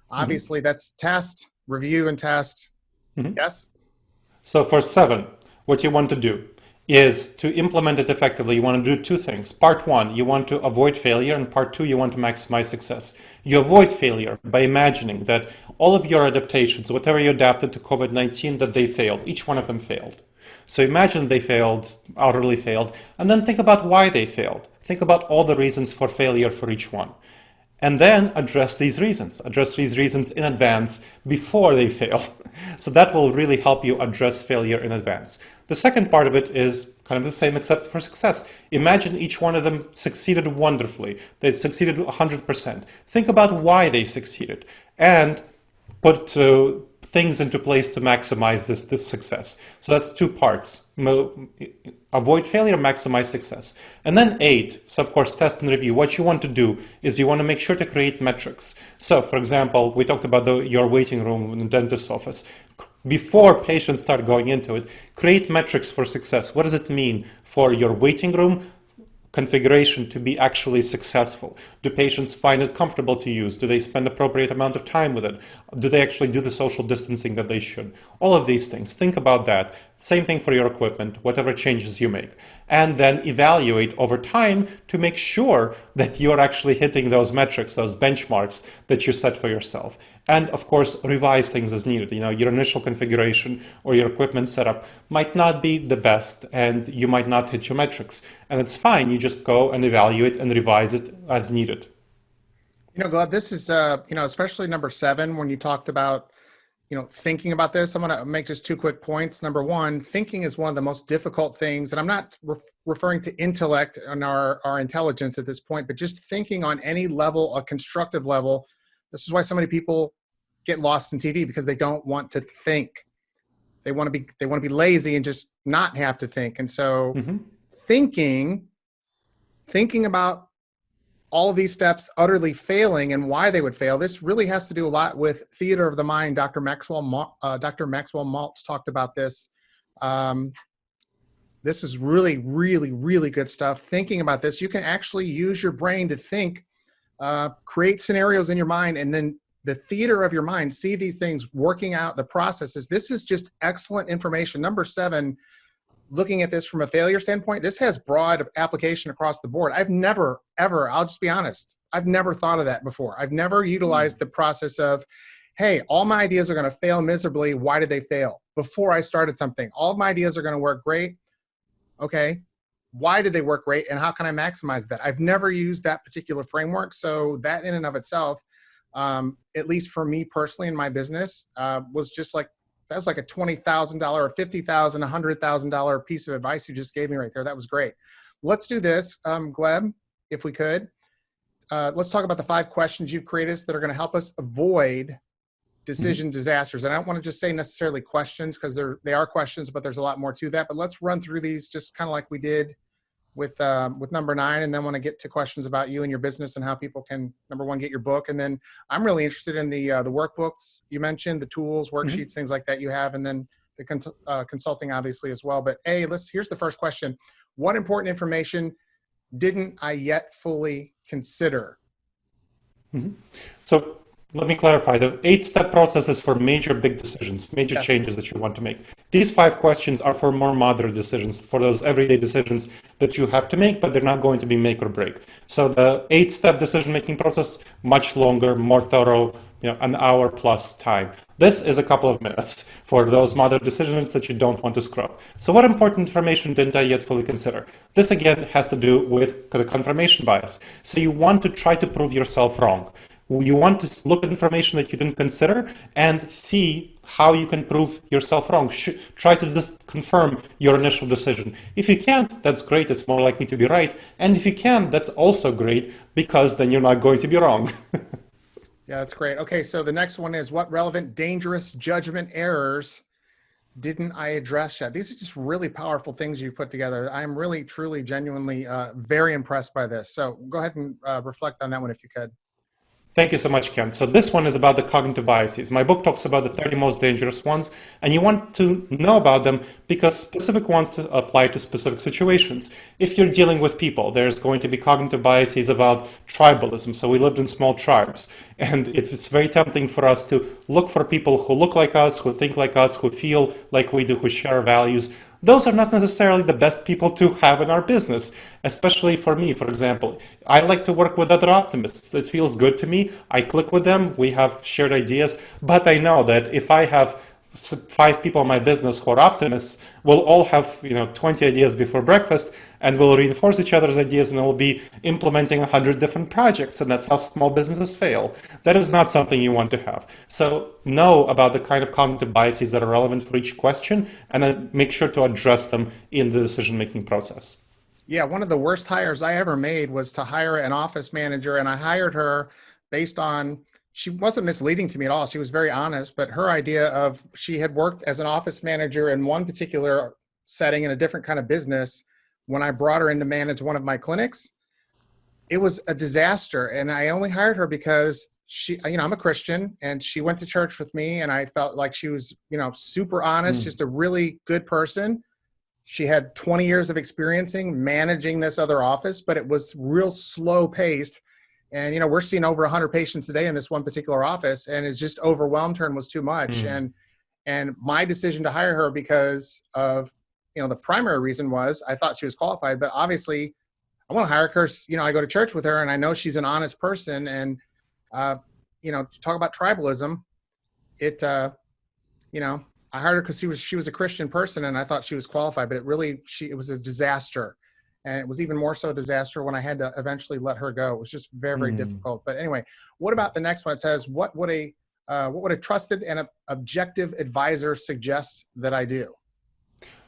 Hmm. Obviously, that's test, review, and test. Hmm. Yes? So for 7, what you want to do is to implement it effectively. You want to do 2 things. Part 1, you want to avoid failure, and part 2, you want to maximize success. You avoid failure by imagining that all of your adaptations, whatever you adapted to COVID-19, that they failed. Each one of them failed. So imagine they failed, utterly failed, and then think about why they failed. Think about all the reasons for failure for each one. And then address these reasons. Address these reasons in advance before they fail. So that will really help you address failure in advance. The second part of it is kind of the same except for success. Imagine each one of them succeeded wonderfully. They succeeded 100%. Think about why they succeeded and put things into place to maximize this success. So that's 2 parts. Avoid failure, maximize success. And then 8, so of course, test and review. What you want to do is you want to make sure to create metrics. So for example, we talked about your waiting room in the dentist's office. Before patients start going into it, create metrics for success. What does it mean for your waiting room configuration to be actually successful? Do patients find it comfortable to use? Do they spend appropriate amount of time with it? Do they actually do the social distancing that they should? All of these things. Think about that. Same thing for your equipment, whatever changes you make. And then evaluate over time to make sure that you're actually hitting those metrics, those benchmarks that you set for yourself. And of course, revise things as needed. Your initial configuration or your equipment setup might not be the best and you might not hit your metrics. And it's fine. You just go and evaluate and revise it as needed. Gleb, this is, especially number 7, when you talked about, thinking about this. I'm going to make just 2 quick points. Number 1, thinking is one of the most difficult things. And I'm not referring to intellect and our intelligence at this point, but just thinking on any level, a constructive level. This is why so many people get lost in TV, because they don't want to think. They want to be lazy and just not have to think. And so Hmm. thinking about all of these steps utterly failing and why they would fail. This really has to do a lot with theater of the mind. Dr. Maxwell Maltz talked about this. This is really, really, really good stuff. Thinking about this, you can actually use your brain to think, create scenarios in your mind, and then the theater of your mind, see these things working out, the processes. This is just excellent information. Number 7, looking at this from a failure standpoint, this has broad application across the board. I've never, ever, I'll just be honest, I've never thought of that before. I've never utilized the process of, hey, all my ideas are going to fail miserably. Why did they fail? Before I started something, all of my ideas are going to work great. Okay, why did they work great? And how can I maximize that? I've never used that particular framework. So that in and of itself, at least for me personally in my business, was just like that was like a $20,000 or $50,000, $100,000 piece of advice you just gave me right there. That was great. Let's do this, Gleb, if we could. Let's talk about the 5 questions you've created that are going to help us avoid decision disasters. And I don't want to just say necessarily questions, because they are questions, but there's a lot more to that. But let's run through these just kind of like we did with number 9, and then want to get to questions about you and your business and how people can, number 1, get your book. And then I'm really interested in the workbooks you mentioned, the tools, worksheets, things like that you have, and then the consulting obviously as well. But here's the first question. What important information didn't I yet fully consider? So let me clarify. The 8-step process is for major big decisions, major changes that you want to make. These 5 questions are for more moderate decisions, for those everyday decisions that you have to make, but they're not going to be make or break. So the 8-step decision-making process, much longer, more thorough, an hour plus time. This is a couple of minutes for those moderate decisions that you don't want to scrub. So what important information didn't I yet fully consider? This again has to do with the confirmation bias. So you want to try to prove yourself wrong. You want to look at information that you didn't consider and see how you can prove yourself wrong. Try to just confirm your initial decision. If you can't, that's great. It's more likely to be right. And if you can, that's also great, because then you're not going to be wrong. Yeah, that's great. Okay, so the next one is, what relevant, dangerous judgment errors didn't I address yet? These are just really powerful things you put together. I'm really, truly, genuinely very impressed by this. So go ahead and reflect on that one if you could. Thank you so much, Ken. So this one is about the cognitive biases. My book talks about the 30 most dangerous ones, and you want to know about them because specific ones apply to specific situations. If you're dealing with people, there's going to be cognitive biases about tribalism. So we lived in small tribes, and it's very tempting for us to look for people who look like us, who think like us, who feel like we do, who share our values. Those are not necessarily the best people to have in our business, especially for me, for example. I like to work with other optimists. It feels good to me. I click with them. We have shared ideas. But I know that if I have 5 people in my business who are optimists, we'll all have 20 ideas before breakfast, and we'll reinforce each other's ideas, and we'll be implementing 100 different projects, and that's how small businesses fail. That is not something you want to have. So know about the kind of cognitive biases that are relevant for each question, and then make sure to address them in the decision-making process. Yeah, one of the worst hires I ever made was to hire an office manager, and I hired her based on, she wasn't misleading to me at all. She was very honest, but her idea of, she had worked as an office manager in one particular setting in a different kind of business. When I brought her in to manage one of my clinics, it was a disaster. And I only hired her because she, I'm a Christian, and she went to church with me, and I felt like she was, super honest, just a really good person. She had 20 years of experiencing managing this other office, but it was real slow paced. And, we're seeing over 100 patients a day in this one particular office, and it just overwhelmed her and was too much. And my decision to hire her, because of, the primary reason was I thought she was qualified, but obviously I want to hire her because, I go to church with her, and I know she's an honest person. And, to talk about tribalism, I hired her because she was a Christian person, and I thought she was qualified, but it was a disaster. And it was even more so a disaster when I had to eventually let her go. It was just very, very difficult. But anyway, what about the next one? It says, what would a trusted and objective advisor suggest that I do?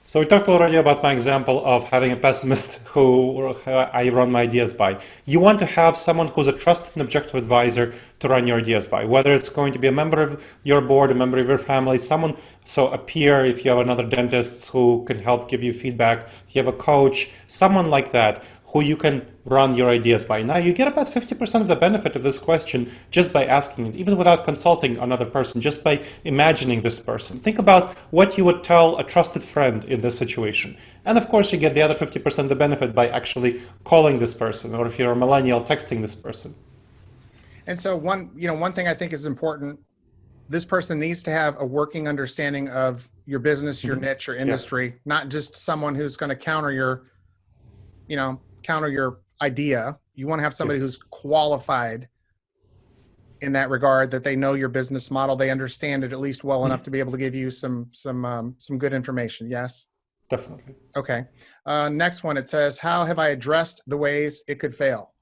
So we talked already about my example of having a pessimist who I run my ideas by. You want to have someone who's a trusted and objective advisor to run your ideas by, whether it's going to be a member of your board, a member of your family, someone, so a peer, if you have another dentist who can help give you feedback, if you have a coach, someone like that who you can run your ideas by. Now, you get about 50% of the benefit of this question just by asking it, even without consulting another person, just by imagining this person. Think about what you would tell a trusted friend in this situation. And of course, you get the other 50% of the benefit by actually calling this person, or if you're a millennial, texting this person. And so one thing I think is important, this person needs to have a working understanding of your business, your niche, your industry, not just someone who's going to counter your idea. You want to have somebody who's qualified in that regard, that they know your business model, they understand it at least well enough to be able to give you some good information. Yes? Definitely. Okay. Next one, it says, how have I addressed the ways it could fail?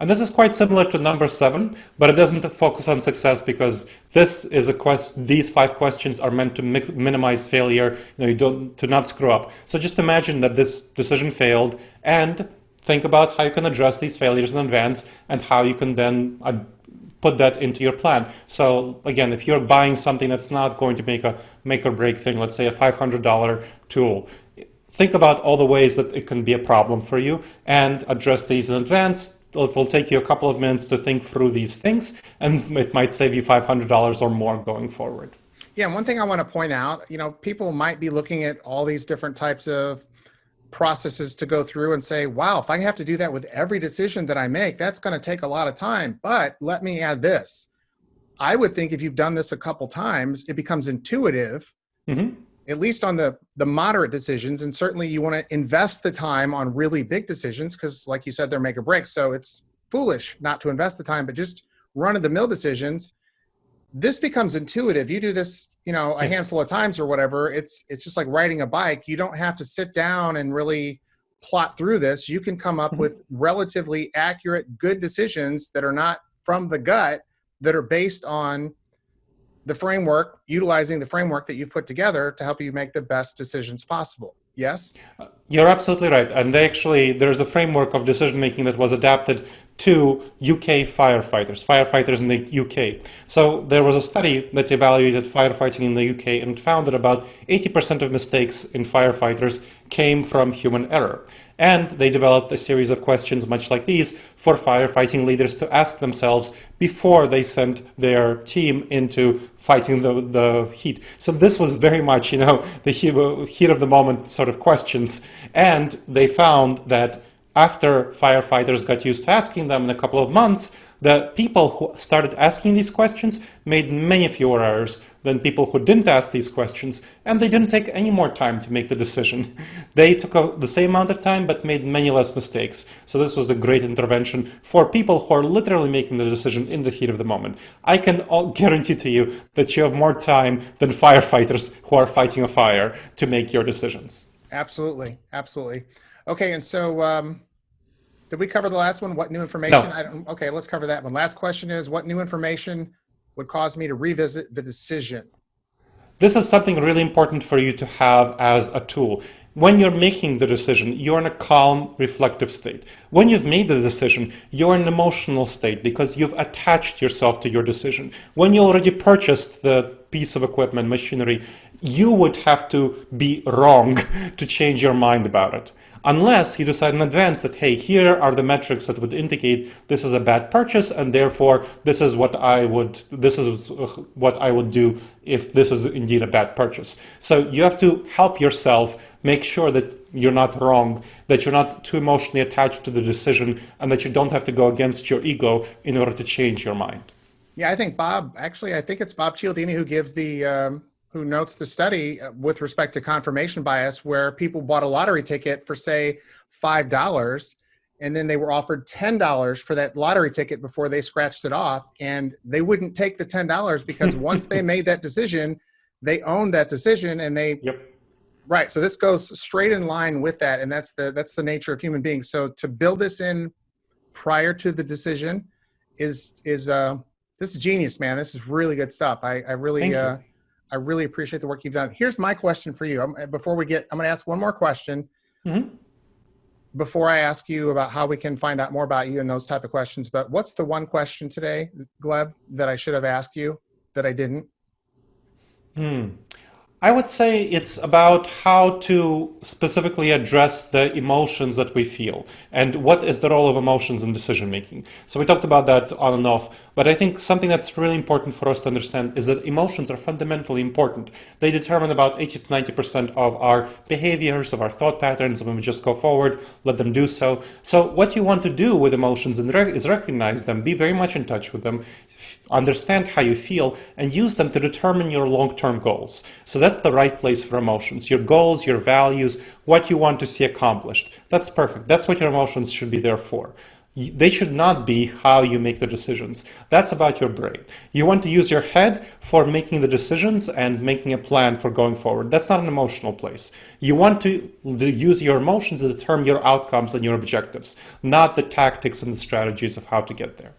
And this is quite similar to number 7, but it doesn't focus on success because this is these 5 questions are meant to minimize failure, to not screw up. So just imagine that this decision failed and think about how you can address these failures in advance and how you can then put that into your plan. So again, if you're buying something that's not going to make a make or break thing, let's say a $500 tool, think about all the ways that it can be a problem for you and address these in advance. It will take you a couple of minutes to think through these things, and it might save you $500 or more going forward. Yeah, and one thing I want to point out, people might be looking at all these different types of processes to go through and say, wow, if I have to do that with every decision that I make, that's going to take a lot of time. But let me add this. I would think if you've done this a couple times, it becomes intuitive, at least on the moderate decisions. And certainly you want to invest the time on really big decisions because, like you said, they're make or break. So it's foolish not to invest the time, but just run-of-the-mill decisions. This becomes intuitive. You do this, a handful of times or whatever. It's just like riding a bike. You don't have to sit down and really plot through this. You can come up with relatively accurate, good decisions that are not from the gut, that are based on the framework, utilizing the framework that you've put together to help you make the best decisions possible. Yes? You're absolutely right. And there's a framework of decision making that was adapted to UK firefighters in the UK. So there was a study that evaluated firefighting in the UK and found that about 80% of mistakes in firefighters came from human error. And they developed a series of questions much like these for firefighting leaders to ask themselves before they sent their team into fighting the heat. So this was very much, the heat of the moment sort of questions. And they found that after firefighters got used to asking them in a couple of months, the people who started asking these questions made many fewer errors than people who didn't ask these questions, and they didn't take any more time to make the decision. They took the same amount of time but made many less mistakes. So this was a great intervention for people who are literally making the decision in the heat of the moment. I can guarantee to you that you have more time than firefighters who are fighting a fire to make your decisions. Absolutely. Absolutely. Okay, and so did we cover the last one? What new information? No. Okay, let's cover that one. Last question is, what new information would cause me to revisit the decision? This is something really important for you to have as a tool. When you're making the decision, you're in a calm, reflective state. When you've made the decision, you're in an emotional state because you've attached yourself to your decision. When you already purchased the piece of equipment, machinery, you would have to be wrong to change your mind about it. Unless you decide in advance that, hey, here are the metrics that would indicate this is a bad purchase, and therefore this is what I would do if this is indeed a bad purchase. So you have to help yourself make sure that you're not wrong, that you're not too emotionally attached to the decision, and that you don't have to go against your ego in order to change your mind. Yeah, I think it's Bob Cialdini who gives who notes the study with respect to confirmation bias, where people bought a lottery ticket for, say, $5, and then they were offered $10 for that lottery ticket before they scratched it off, and they wouldn't take the $10 because once they made that decision, they owned that decision, and right. So this goes straight in line with that, and that's the nature of human beings. So to build this in prior to the decision is this is genius, man. This is really good stuff. I really appreciate the work you've done. Here's my question for you. I'm going to ask one more question before I ask you about how we can find out more about you and those type of questions. But what's the one question today, Gleb, that I should have asked you that I didn't? I would say it's about how to specifically address the emotions that we feel and what is the role of emotions in decision making. So we talked about that on and off, but I think something that's really important for us to understand is that emotions are fundamentally important. They determine about 80 to 90% of our behaviors, of our thought patterns. When we just go forward, let them do so. So what you want to do with emotions is recognize them, be very much in touch with them, understand how you feel, and use them to determine your long-term goals. So that's the right place for emotions. Your goals, your values, what you want to see accomplished. That's perfect. That's what your emotions should be there for. They should not be how you make the decisions. That's about your brain. You want to use your head for making the decisions and making a plan for going forward. That's not an emotional place. You want to use your emotions to determine your outcomes and your objectives, not the tactics and the strategies of how to get there.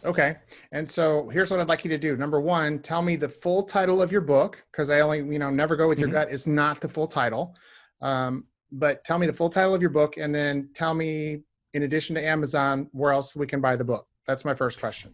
Okay. And so here's what I'd like you to do. Number one, tell me the full title of your book, because I only, never go with your gut is not the full title. But tell me the full title of your book, and then tell me, in addition to Amazon, where else we can buy the book. That's my first question.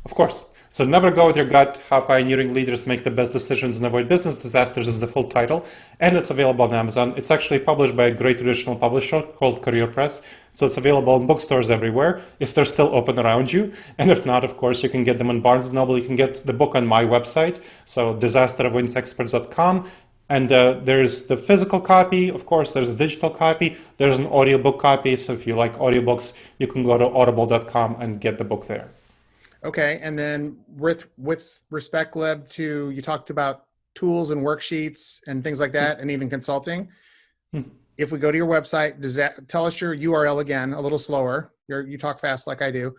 Of course. So Never Go With Your Gut, How Pioneering Leaders Make the Best Decisions and Avoid Business Disasters is the full title, and it's available on Amazon. It's actually published by a great traditional publisher called Career Press, so it's available in bookstores everywhere, if they're still open around you. And if not, of course, you can get them on Barnes & Noble. You can get the book on my website, so disasteravoidanceexperts.com. And there's the physical copy, of course, there's a digital copy, there's an audiobook copy, so if you like audiobooks, you can go to audible.com and get the book there. Okay, and then with respect, Gleb, to, you talked about tools and worksheets and things like that, and even consulting. If we go to your website, tell us your URL again, a little slower. You talk fast like I do.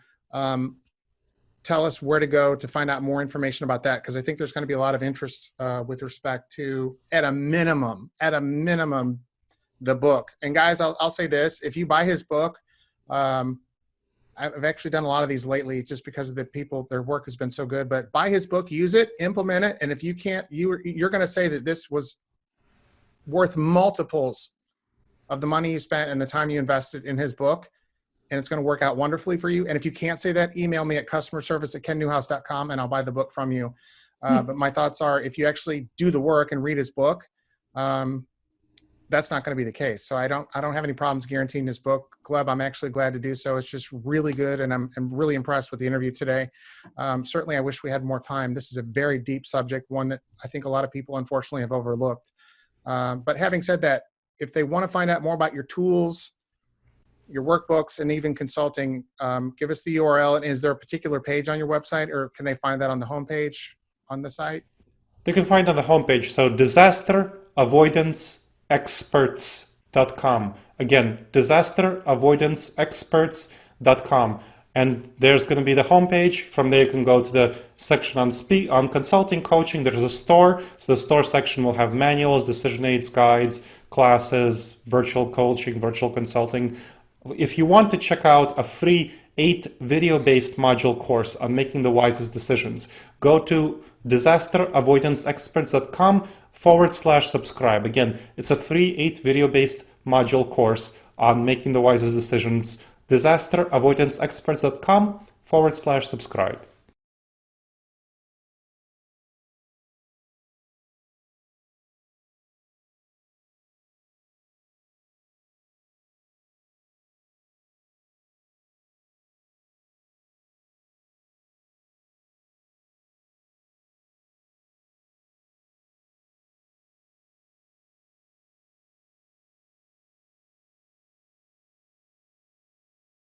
Tell us where to go to find out more information about that, because I think there's going to be a lot of interest with respect to, at a minimum, the book. And guys, I'll say this: if you buy his book, I've actually done a lot of these lately just because of the people, their work has been so good. But buy his book, use it, implement it, and if you can't, you're going to say that this was worth multiples of the money you spent and the time you invested in his book. And it's going to work out wonderfully for you. And if you can't say that, email me at customerservice@kennewhouse.com and I'll buy the book from you. But my thoughts are, if you actually do the work and read his book, that's not going to be the case. So I don't have any problems guaranteeing his book. Gleb, I'm actually glad to do so. It's just really good. And I'm really impressed with the interview today. Certainly, I wish we had more time. This is a very deep subject, one that I think a lot of people unfortunately have overlooked. But having said that, if they want to find out more about your tools, your workbooks, and even consulting, give us the URL. And is there a particular page on your website, or can they find that on the homepage on the site? They can find on the homepage. So disasteravoidanceexperts.com. Again, disasteravoidanceexperts.com. And there's going to be the homepage. From there, you can go to the section on consulting, coaching. There's a store. So the store section will have manuals, decision aids, guides, classes, virtual coaching, virtual consulting. If you want to check out a free 8 video-based module course on making the wisest decisions, go to disasteravoidanceexperts.com/subscribe. Again, it's a free 8 video-based module course on making the wisest decisions. disasteravoidanceexperts.com/subscribe.